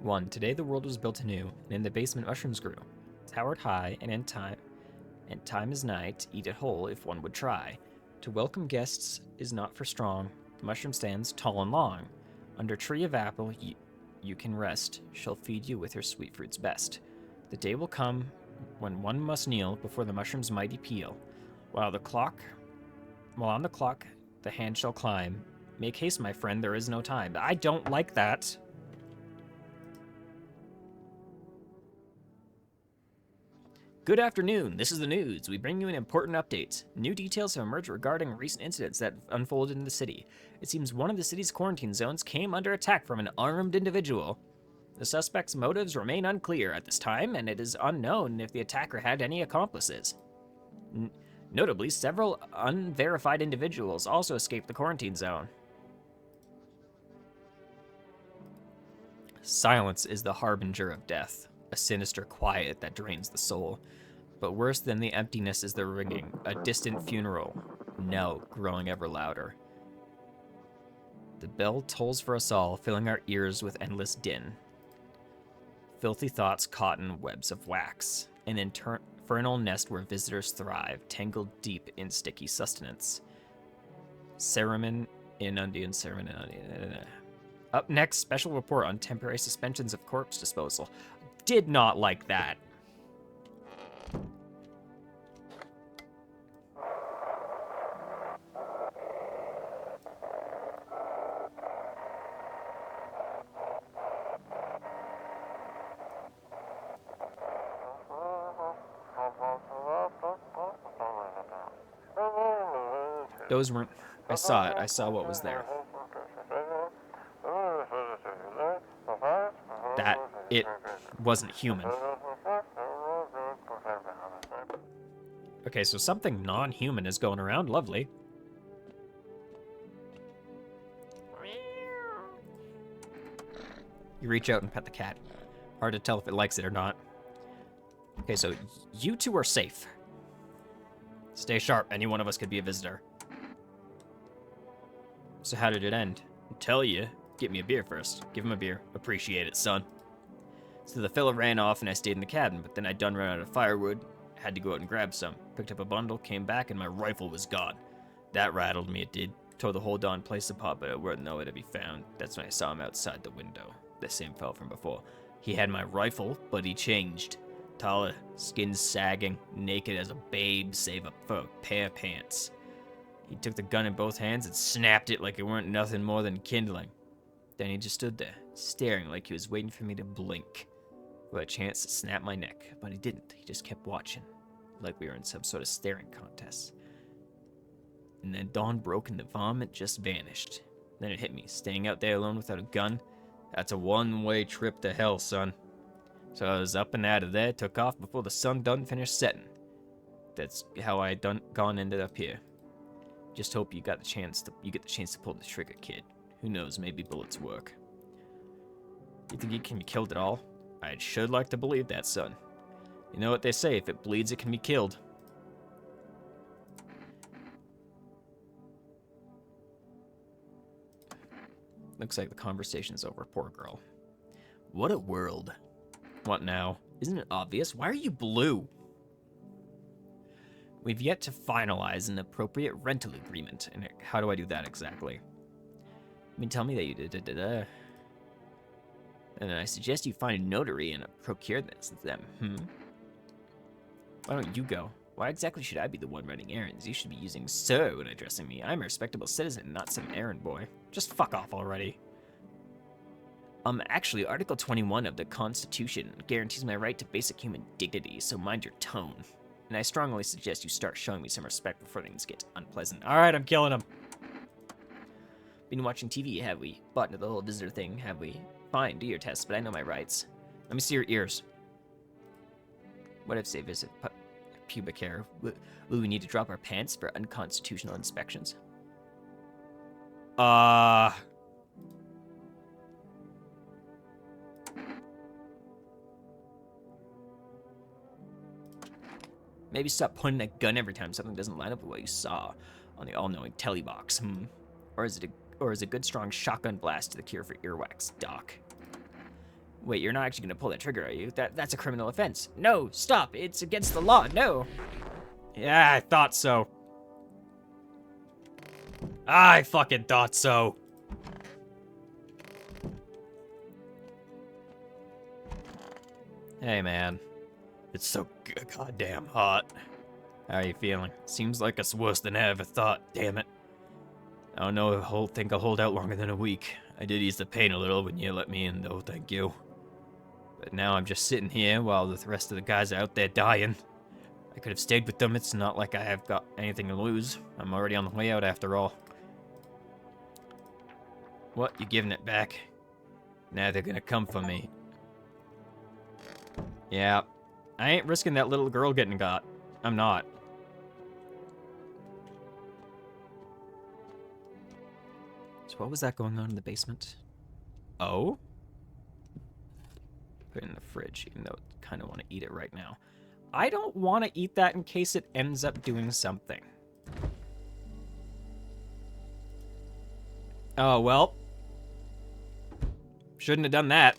One, today the world was built anew, and in the basement mushrooms grew. Towered high, and time is nigh to eat it whole if one would try. To welcome guests is not for strong. The mushroom stands tall and long. Under tree of apple you can rest. She'll feed you with her sweet fruits best. The day will come when one must kneel before the mushroom's mighty peel. While on the clock the hand shall climb. Make haste, my friend, there is no time. I don't like that. Good afternoon, this is the news. We bring you an important update. New details have emerged regarding recent incidents that unfolded in the city. It seems one of the city's quarantine zones came under attack from an armed individual. The suspect's motives remain unclear at this time, and it is unknown if the attacker had any accomplices. Notably, several unverified individuals also escaped the quarantine zone. Silence is the harbinger of death, a sinister quiet that drains the soul. But worse than the emptiness is the ringing, a distant funeral knell growing ever louder. The bell tolls for us all, filling our ears with endless din. Filthy thoughts caught in webs of wax, an infernal nest where visitors thrive, tangled deep in sticky sustenance. Ceremin inundian, ceremin inundian. Up next, special report on temporary suspensions of corpse disposal. Did not like that. Those weren't... I saw it. I saw what was there. That... it wasn't human. Okay, so something non-human is going around. Lovely. You reach out and pet the cat. Hard to tell if it likes it or not. Okay, so you two are safe. Stay sharp. Any one of us could be a visitor. So how did it end? Tell you. Get me a beer first. Give him a beer. Appreciate it, son. So the fella ran off and I stayed in the cabin, but then I done ran out of firewood. Had to go out and grab some. Picked up a bundle, came back, and my rifle was gone. That rattled me, it did. Told the whole darn place apart, but it wasn't nowhere to be found. That's when I saw him outside the window. The same fella from before. He had my rifle, but he changed. Taller, skin sagging, naked as a babe, save up for a pair of pants. He took the gun in both hands and snapped it like it weren't nothing more than kindling. Then he just stood there, staring like he was waiting for me to blink. For a chance to snap my neck, but he didn't. He just kept watching, like we were in some sort of staring contest. And then dawn broke and the vomit just vanished. Then it hit me, staying out there alone without a gun. That's a one-way trip to hell, son. So I was up and out of there, took off before the sun done finished setting. That's how I ended up here. Just hope you get the chance to pull the trigger, kid. Who knows, maybe bullets work. You think you can be killed at all? I'd should like to believe that, son. You know what they say, if it bleeds, it can be killed. Looks like the conversation's over, poor girl. What a world. What now? Isn't it obvious? Why are you blue? We've yet to finalize an appropriate rental agreement. And how do I do that exactly? I mean, tell me that you did. And then I suggest you find a notary and procure them. Why don't you go? Why exactly should I be the one running errands? You should be using sir when addressing me. I'm a respectable citizen, not some errand boy. Just fuck off already. Actually, Article 21 of the Constitution guarantees my right to basic human dignity, so mind your tone. And I strongly suggest you start showing me some respect before things get unpleasant. Alright, I'm killing him. Been watching TV, have we? Bought into the whole visitor thing, have we? Fine, do your test, but I know my rights. Let me see your ears. What if, say, visit pubic hair? Will we need to drop our pants for unconstitutional inspections? Maybe stop pointing that gun every time something doesn't line up with what you saw on the all-knowing telly box. Or is a good strong shotgun blast the cure for earwax, Doc? Wait, you're not actually gonna pull that trigger, are you? That's a criminal offense. No, stop! It's against the law. No. Yeah, I thought so. I fucking thought so. Hey, man. It's so goddamn hot. How are you feeling? Seems like it's worse than I ever thought, damn it. I don't know if I'll hold out longer than a week. I did ease the pain a little when you let me in, though, thank you. But now I'm just sitting here while the rest of the guys are out there dying. I could have stayed with them. It's not like I have got anything to lose. I'm already on the way out after all. What? You giving it back? Now they're gonna come for me. Yeah. I ain't risking that little girl getting got. I'm not. So what was that going on in the basement? Oh? Put it in the fridge, even though I kind of want to eat it right now. I don't want to eat that in case it ends up doing something. Oh, well. Shouldn't have done that.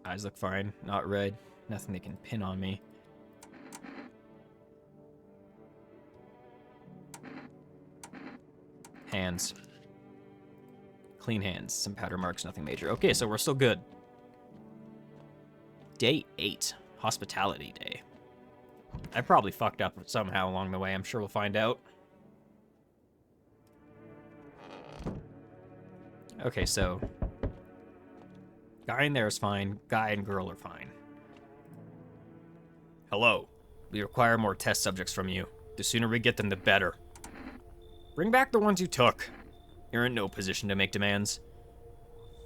Eyes look fine, not red. Nothing they can pin on me. Hands. Clean hands. Some powder marks, nothing major. Okay, so we're still good. Day 8. Hospitality day. I probably fucked up somehow along the way. I'm sure we'll find out. Okay, so... guy in there is fine. Guy and girl are fine. Hello. We require more test subjects from you. The sooner we get them, the better. Bring back the ones you took. You're in no position to make demands.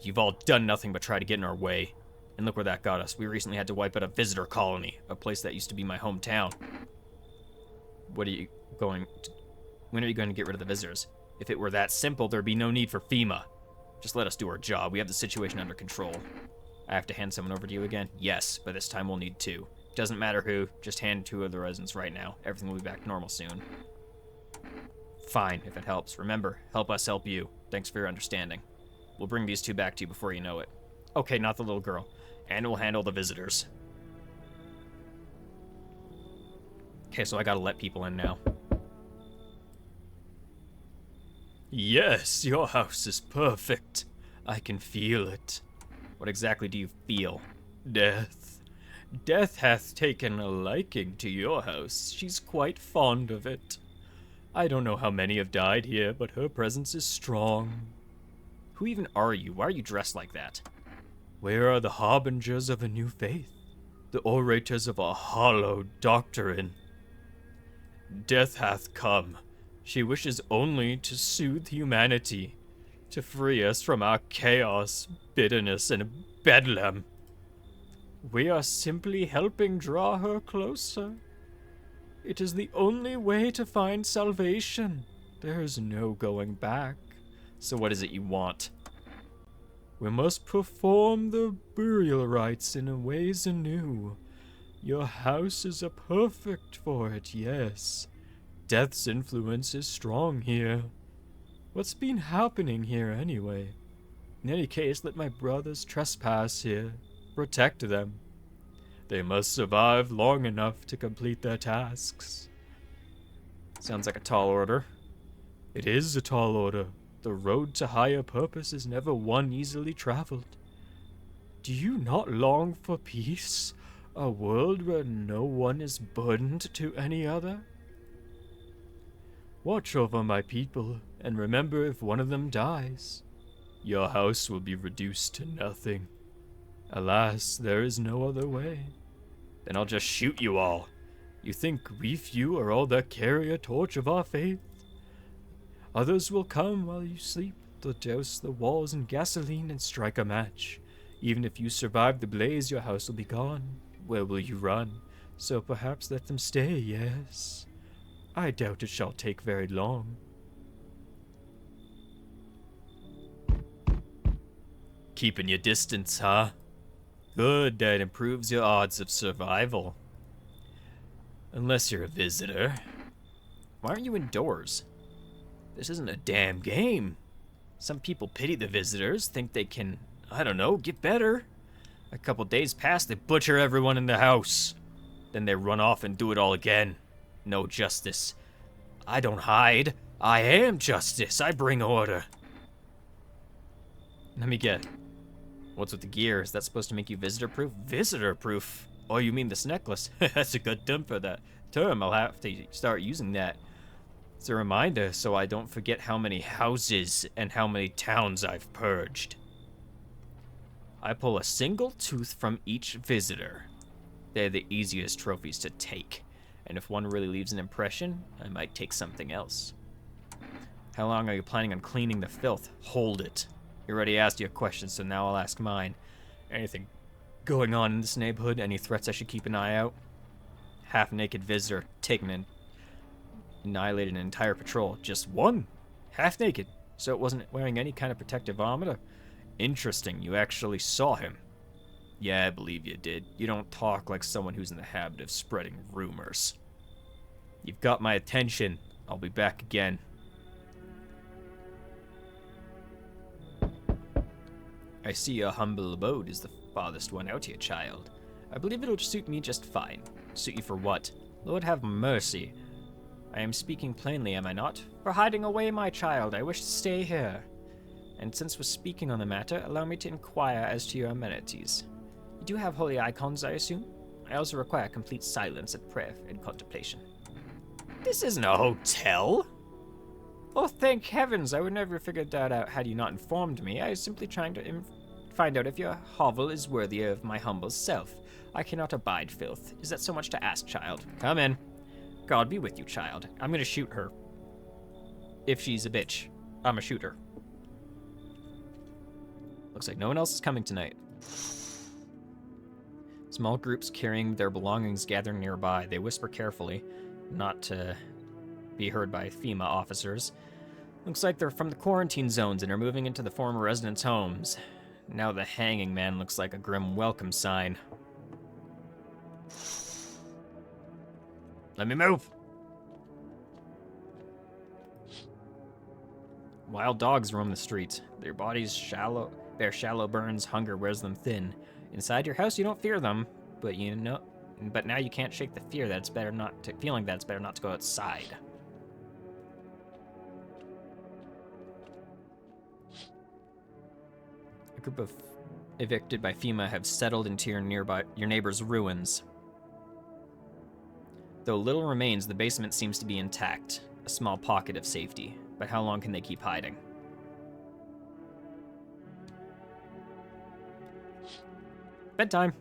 You've all done nothing but try to get in our way. And look where that got us. We recently had to wipe out a visitor colony, a place that used to be my hometown. When are you going to get rid of the visitors? If it were that simple, there'd be no need for FEMA. Just let us do our job. We have the situation under control. I have to hand someone over to you again? Yes, but this time we'll need 2. Doesn't matter who, just hand 2 of the residents right now. Everything will be back to normal soon. Fine, if it helps. Remember, help us help you. Thanks for your understanding. We'll bring these 2 back to you before you know it. Okay, not the little girl. And we'll handle the visitors. Okay, so I gotta let people in now. Yes, your house is perfect. I can feel it. What exactly do you feel? Death. Death hath taken a liking to your house. She's quite fond of it. I don't know how many have died here, but her presence is strong. Who even are you? Why are you dressed like that? Where are the harbingers of a new faith? The orators of a hollow doctrine? Death hath come. She wishes only to soothe humanity, to free us from our chaos, bitterness, and bedlam. We are simply helping draw her closer. It is the only way to find salvation. There is no going back. So what is it you want? We must perform the burial rites in ways anew. Your house is a perfect for it, yes. Death's influence is strong here. What's been happening here anyway? In any case, let my brothers trespass here. Protect them. They must survive long enough to complete their tasks. Sounds like a tall order. It is a tall order. The road to higher purpose is never one easily traveled. Do you not long for peace? A world where no one is burdened to any other? Watch over my people, and remember if one of them dies, your house will be reduced to nothing. Alas, there is no other way. Then I'll just shoot you all. You think we few are all that carry a torch of our faith? Others will come while you sleep. They'll douse the walls in gasoline and strike a match. Even if you survive the blaze, your house will be gone. Where will you run? So perhaps let them stay, yes. I doubt it shall take very long. Keeping your distance, huh? Good, that improves your odds of survival. Unless you're a visitor. Why aren't you indoors? This isn't a damn game. Some people pity the visitors, think they can, I don't know, get better. A couple days pass, they butcher everyone in the house. Then they run off and do it all again. No justice. I don't hide. I am justice. I bring order. Let me get. What's with the gear? Is that supposed to make you visitor-proof? Visitor-proof? Oh, you mean this necklace? That's a good term for that term. I'll have to start using that. It's a reminder so I don't forget how many houses and how many towns I've purged. I pull a single tooth from each visitor. They're the easiest trophies to take. And if one really leaves an impression, I might take something else. How long are you planning on cleaning the filth? Hold it. You already asked your question, so now I'll ask mine. Anything going on in this neighborhood? Any threats I should keep an eye out? Half-naked visitor annihilated an entire patrol. Just one? Half-naked. So it wasn't wearing any kind of protective armor? Interesting, you actually saw him. Yeah, I believe you did. You don't talk like someone who's in the habit of spreading rumors. You've got my attention. I'll be back again. I see your humble abode is the farthest one out here, child. I believe it'll suit me just fine. Suit you for what? Lord have mercy. I am speaking plainly, am I not? For hiding away, my child, I wish to stay here. And since we're speaking on the matter, allow me to inquire as to your amenities. You do have holy icons, I assume? I also require complete silence at prayer and contemplation. This isn't a hotel! Oh, thank heavens, I would never have figured that out had you not informed me. I was simply trying to find out if your hovel is worthy of my humble self. I cannot abide filth. Is that so much to ask, child? Come in. God be with you, child. I'm gonna shoot her. If she's a bitch, I'ma shoot her. Looks like no one else is coming tonight. Small groups carrying their belongings gather nearby. They whisper carefully, not to be heard by FEMA officers. Looks like they're from the quarantine zones and are moving into the former residents' homes. Now the hanging man looks like a grim welcome sign. Let me move! Wild dogs roam the streets. Their bodies bear shallow burns. Hunger wears them thin. Inside your house, you don't fear them, but now you can't shake the feeling that it's better not to go outside. A group of evicted by FEMA have settled into your neighbor's ruins. Though little remains, the basement seems to be intact, a small pocket of safety. But how long can they keep hiding? Bedtime.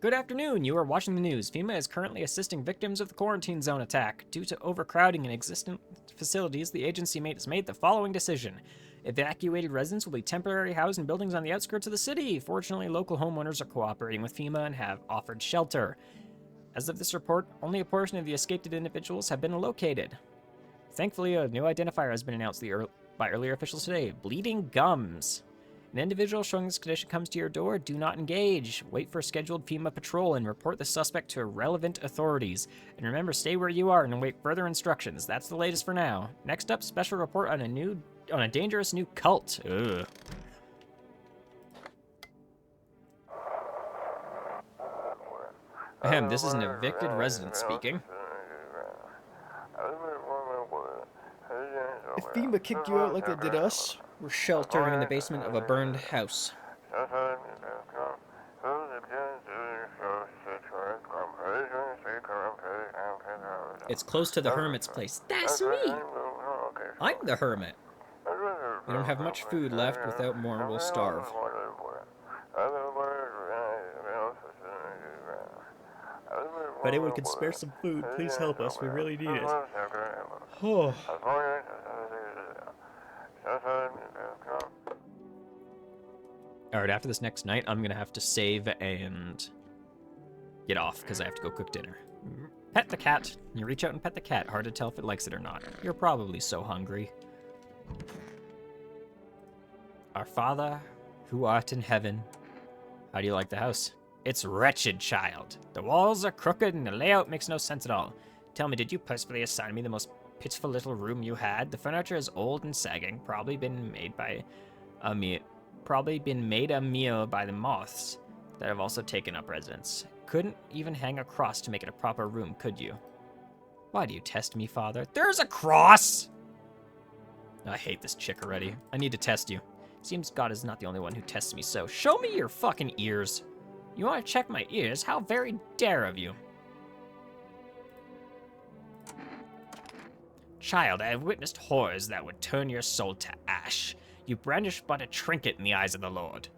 Good afternoon. You are watching the news. FEMA is currently assisting victims of the quarantine zone attack. Due to overcrowding in existing facilities, the agency has made the following decision. Evacuated residents will be temporarily housed in buildings on the outskirts of the city. Fortunately, local homeowners are cooperating with FEMA and have offered shelter. As of this report, only a portion of the escaped individuals have been located. Thankfully, a new identifier has been announced by earlier officials today. Bleeding gums. An individual showing this condition comes to your door, do not engage. Wait for a scheduled FEMA patrol and report the suspect to relevant authorities. And remember, stay where you are and await further instructions. That's the latest for now. Next up, special report on a dangerous new cult. Ugh. Ahem, this is an evicted resident speaking. If FEMA kicked you out like they did us, We're sheltering in the basement of a burned house. It's close to the hermit's place. That's me! I'm the hermit. We don't have much food left. Without more, we'll starve. If anyone can spare some food, please help us. We really need it. Oh. Alright, after this next night, I'm gonna have to save and get off, because I have to go cook dinner. Pet the cat. You reach out and pet the cat. Hard to tell if it likes it or not. You're probably so hungry. Our Father, who art in heaven. How do you like the house? It's wretched, child. The walls are crooked and the layout makes no sense at all. Tell me, did you personally assign me the most pitiful little room you had? The furniture is old and sagging, probably been made a meal by the moths that have also taken up residence. Couldn't even hang a cross to make it a proper room, could you? Why do you test me, Father? There's a cross! I hate this chick already. I need to test you. Seems God is not the only one who tests me so. Show me your fucking ears. You want to check my ears? How very dare of you. Child, I have witnessed horrors that would turn your soul to ash. You brandish but a trinket in the eyes of the Lord.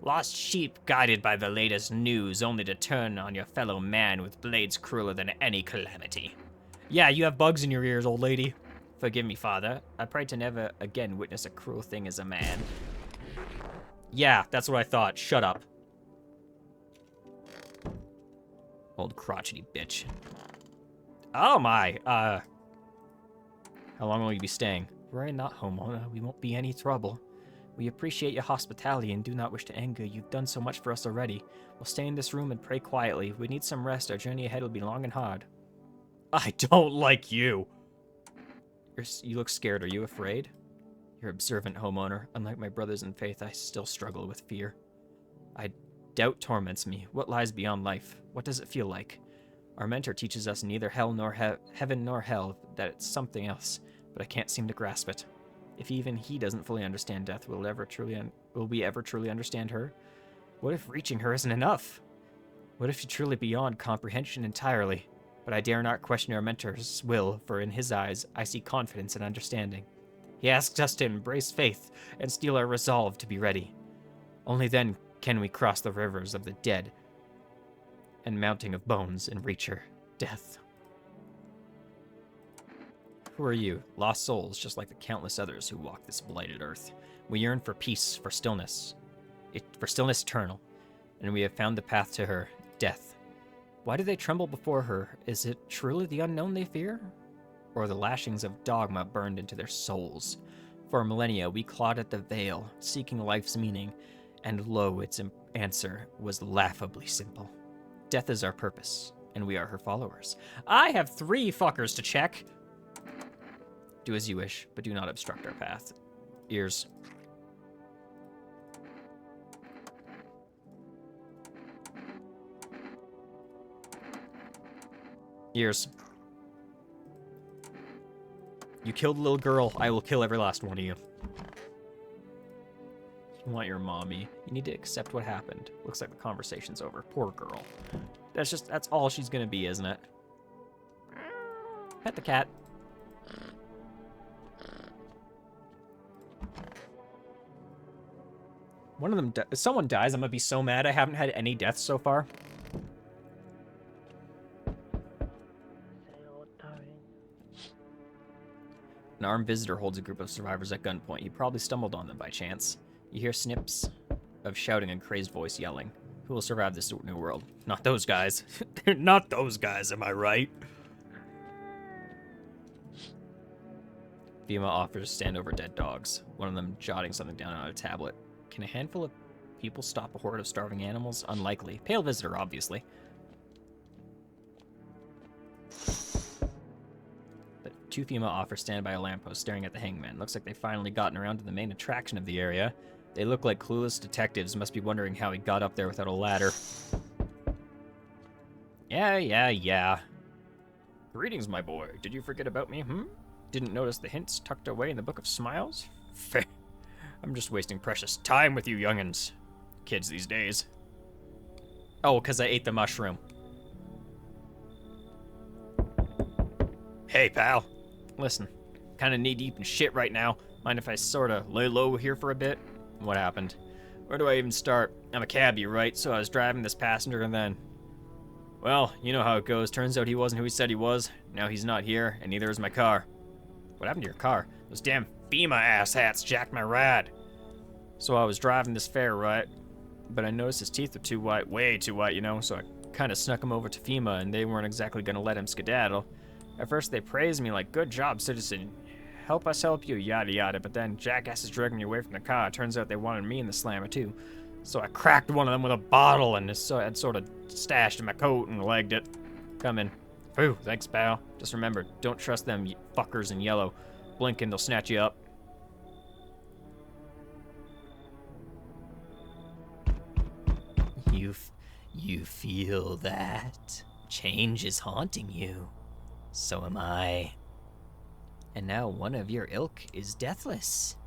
Lost sheep guided by the latest news, only to turn on your fellow man with blades crueler than any calamity. Yeah, you have bugs in your ears, old lady. Forgive me, father. I pray to never again witness a cruel thing as a man. Yeah, that's what I thought. Shut up. Old crotchety bitch. Oh my, how long will you be staying? Were I not homeowner, we won't be any trouble. We appreciate your hospitality and do not wish to anger. You've done so much for us already. We'll stay in this room and pray quietly. We need some rest. Our journey ahead will be long and hard. I don't like you. You look scared. Are you afraid? You're observant, homeowner. Unlike my brothers in faith, I still struggle with fear. Doubt torments me. What lies beyond life? What does it feel like? Our mentor teaches us neither hell nor heaven nor hell, that it's something else, but I can't seem to grasp it. If even he doesn't fully understand death, will we ever truly understand her? What if reaching her isn't enough? What if she's truly beyond comprehension entirely? But I dare not question our mentor's will, for in his eyes I see confidence and understanding. He asks us to embrace faith and steel our resolve to be ready. Only then can we cross the rivers of the dead and mounting of bones and reach her death. Who are you? Lost souls, just like the countless others who walk this blighted earth. We yearn for peace, for stillness eternal, and we have found the path to her, death. Why do they tremble before her? Is it truly the unknown they fear? Or the lashings of dogma burned into their souls? For millennia, we clawed at the veil, seeking life's meaning, and lo, its answer was laughably simple. Death is our purpose, and we are her followers. I have 3 fuckers to check. Do as you wish, but do not obstruct our path. Ears. Ears. You killed the little girl. I will kill every last one of you. You want your mommy. You need to accept what happened. Looks like the conversation's over. Poor girl. That's all she's gonna be, isn't it? Pet the cat. One of them, if someone dies, I'm gonna be so mad. I haven't had any deaths so far. An armed visitor holds a group of survivors at gunpoint. You probably stumbled on them by chance. You hear snips of shouting and crazed voice yelling. Who will survive this new world? Not those guys. Not those guys, am I right? Fema offers to stand over dead dogs, one of them jotting something down on a tablet. Can a handful of people stop a horde of starving animals? Unlikely. Pale visitor, obviously. But 2 Fema offers stand by a lamppost staring at the hangman. Looks like they've finally gotten around to the main attraction of the area. They look like clueless detectives, must be wondering how he got up there without a ladder. Yeah. Greetings, my boy. Did you forget about me, Didn't notice the hints tucked away in the Book of Smiles? Fair. I'm just wasting precious time with you youngins. Kids these days. Oh, because I ate the mushroom. Hey, pal. Listen, kind of knee-deep in shit right now. Mind if I sort of lay low here for a bit? What happened? Where do I even start? I'm a cabbie, right? So I was driving this passenger and then... Well, you know how it goes. Turns out he wasn't who he said he was. Now he's not here, and neither is my car. What happened to your car? Those damn FEMA asshats jacked my ride. So I was driving this fare, right? But I noticed his teeth were too white, way too white, you know, so I kind of snuck him over to FEMA, and they weren't exactly going to let him skedaddle. At first they praised me like, good job, citizen. Help us help you, yada yada, but then jackasses dragged me away from the car. Turns out they wanted me in the slammer too. So I cracked one of them with a bottle, and so I'd sort of stashed in my coat and legged it. Come in. Phew, thanks, pal. Just remember, don't trust them fuckers in yellow. Blink and they'll snatch you up. You feel that? Change is haunting you. So am I. And now one of your ilk is deathless.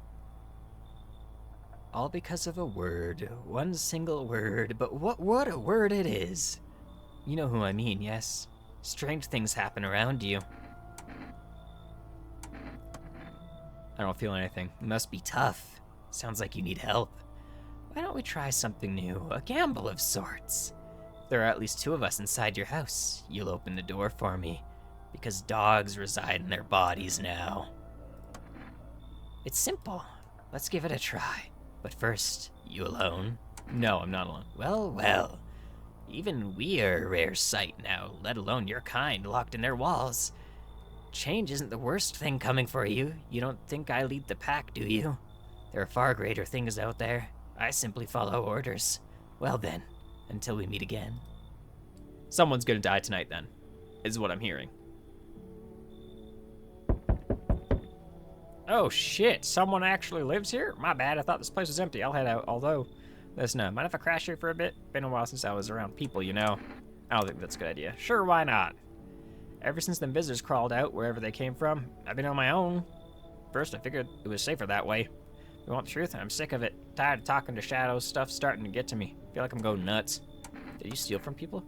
All because of a word. One single word, but what a word it is. You know who I mean, yes? Strange things happen around you. I don't feel anything. It must be tough. Sounds like you need help. Why don't we try something new? A gamble of sorts. If there are at least 2 of us inside your house, you'll open the door for me. Because dogs reside in their bodies now. It's simple. Let's give it a try. But first, you alone? No, I'm not alone. Well, well. Even we are a rare sight now, let alone your kind locked in their walls. Change isn't the worst thing coming for you. You don't think I lead the pack, do you? There are far greater things out there. I simply follow orders. Well then, until we meet again. Someone's gonna die tonight then, is what I'm hearing. Oh shit, someone actually lives here? My bad, I thought this place was empty. I'll head out, although, listen, mind if I crash here for a bit? Been a while since I was around people, you know. I don't think that's a good idea. Sure, why not? Ever since them visitors crawled out, wherever they came from, I've been on my own. First, I figured it was safer that way. You want the truth? I'm sick of it. Tired of talking to shadows. Stuff's starting to get to me. Feel like I'm going nuts. Did you steal from people?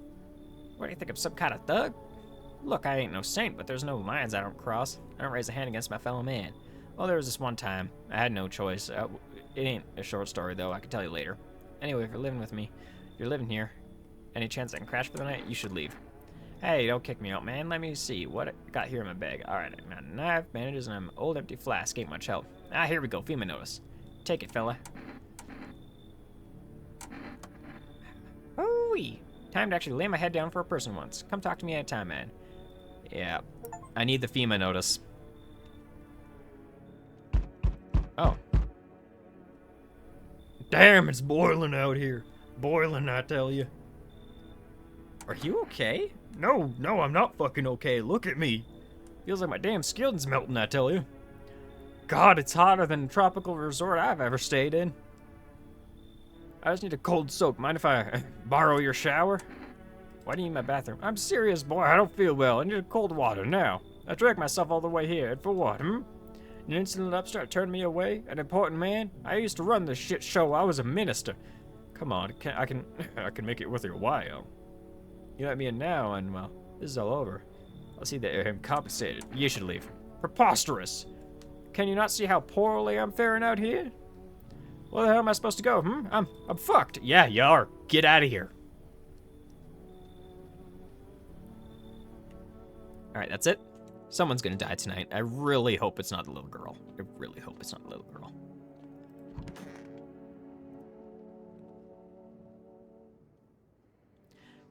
What do you think, I'm some kind of thug? Look, I ain't no saint, but there's no lines I don't cross. I don't raise a hand against my fellow man. Well, there was this one time. I had no choice. It ain't a short story, though. I can tell you later. Anyway, if you're living with me, you're living here. Any chance I can crash for the night? You should leave. Hey, don't kick me out, man. Let me see what I got here in my bag. Alright, I got a knife, bandages, and an old empty flask. Ain't much help. Ah, here we go. FEMA notice. Take it, fella. Hooey! Time to actually lay my head down for a person once. Come talk to me anytime, man. Yeah, I need the FEMA notice. Oh. Damn, it's boiling out here. Boiling, I tell you. Are you okay? No, I'm not fucking okay. Look at me. Feels like my damn skin's melting, I tell you. God, it's hotter than a tropical resort I've ever stayed in. I just need a cold soak. Mind if I borrow your shower? Why do you need my bathroom? I'm serious, boy. I don't feel well. I need cold water now. I dragged myself all the way here. And for what, An insolent upstart turned me away? An important man? I used to run this shit show. I was a minister. Come on, I can make it worth your while. You let me in now, and well, this is all over. I'll see that you're compensated. You should leave. Preposterous! Can you not see how poorly I'm faring out here? Where the hell am I supposed to go, I'm fucked. Yeah, you are. Get out of here. Alright, that's it. Someone's gonna die tonight. I really hope it's not the little girl. I really hope it's not the little girl.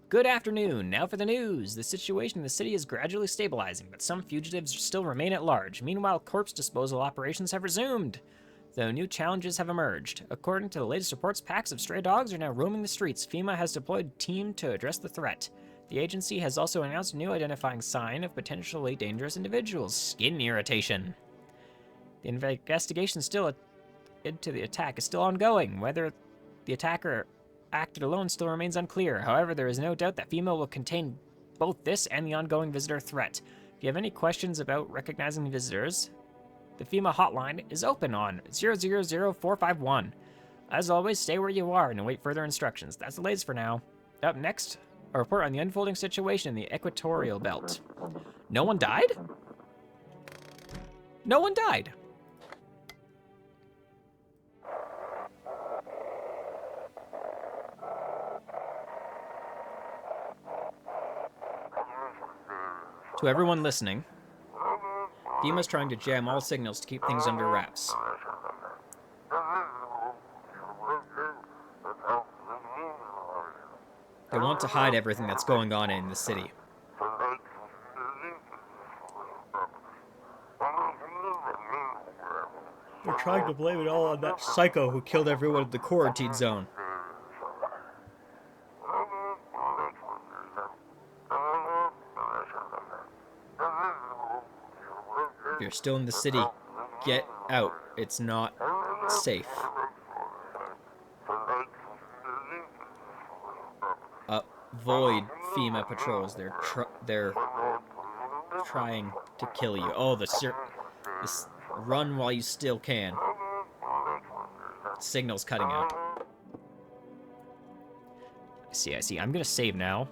Good afternoon. Now for the news. The situation in the city is gradually stabilizing, but some fugitives still remain at large. Meanwhile, corpse disposal operations have resumed, though new challenges have emerged. According to the latest reports, packs of stray dogs are now roaming the streets. FEMA has deployed a team to address the threat. The agency has also announced a new identifying sign of potentially dangerous individuals: skin irritation. The investigation into the attack is still ongoing. Whether the attacker acted alone still remains unclear. However, there is no doubt that FEMA will contain both this and the ongoing visitor threat. If you have any questions about recognizing visitors, the FEMA hotline is open on 000451. As always, stay where you are and await further instructions. That's the latest for now. Up next, a report on the unfolding situation in the equatorial belt. No one died? No one died. To everyone listening, FEMA's trying to jam all signals to keep things under wraps. They want to hide everything that's going on in the city. They're trying to blame it all on that psycho who killed everyone in the quarantine zone. If you're still in the city, get out. It's not safe. Avoid FEMA patrols. They're trying to kill you. Oh, this run while you still can. Signal's cutting out. I see. I'm gonna save now.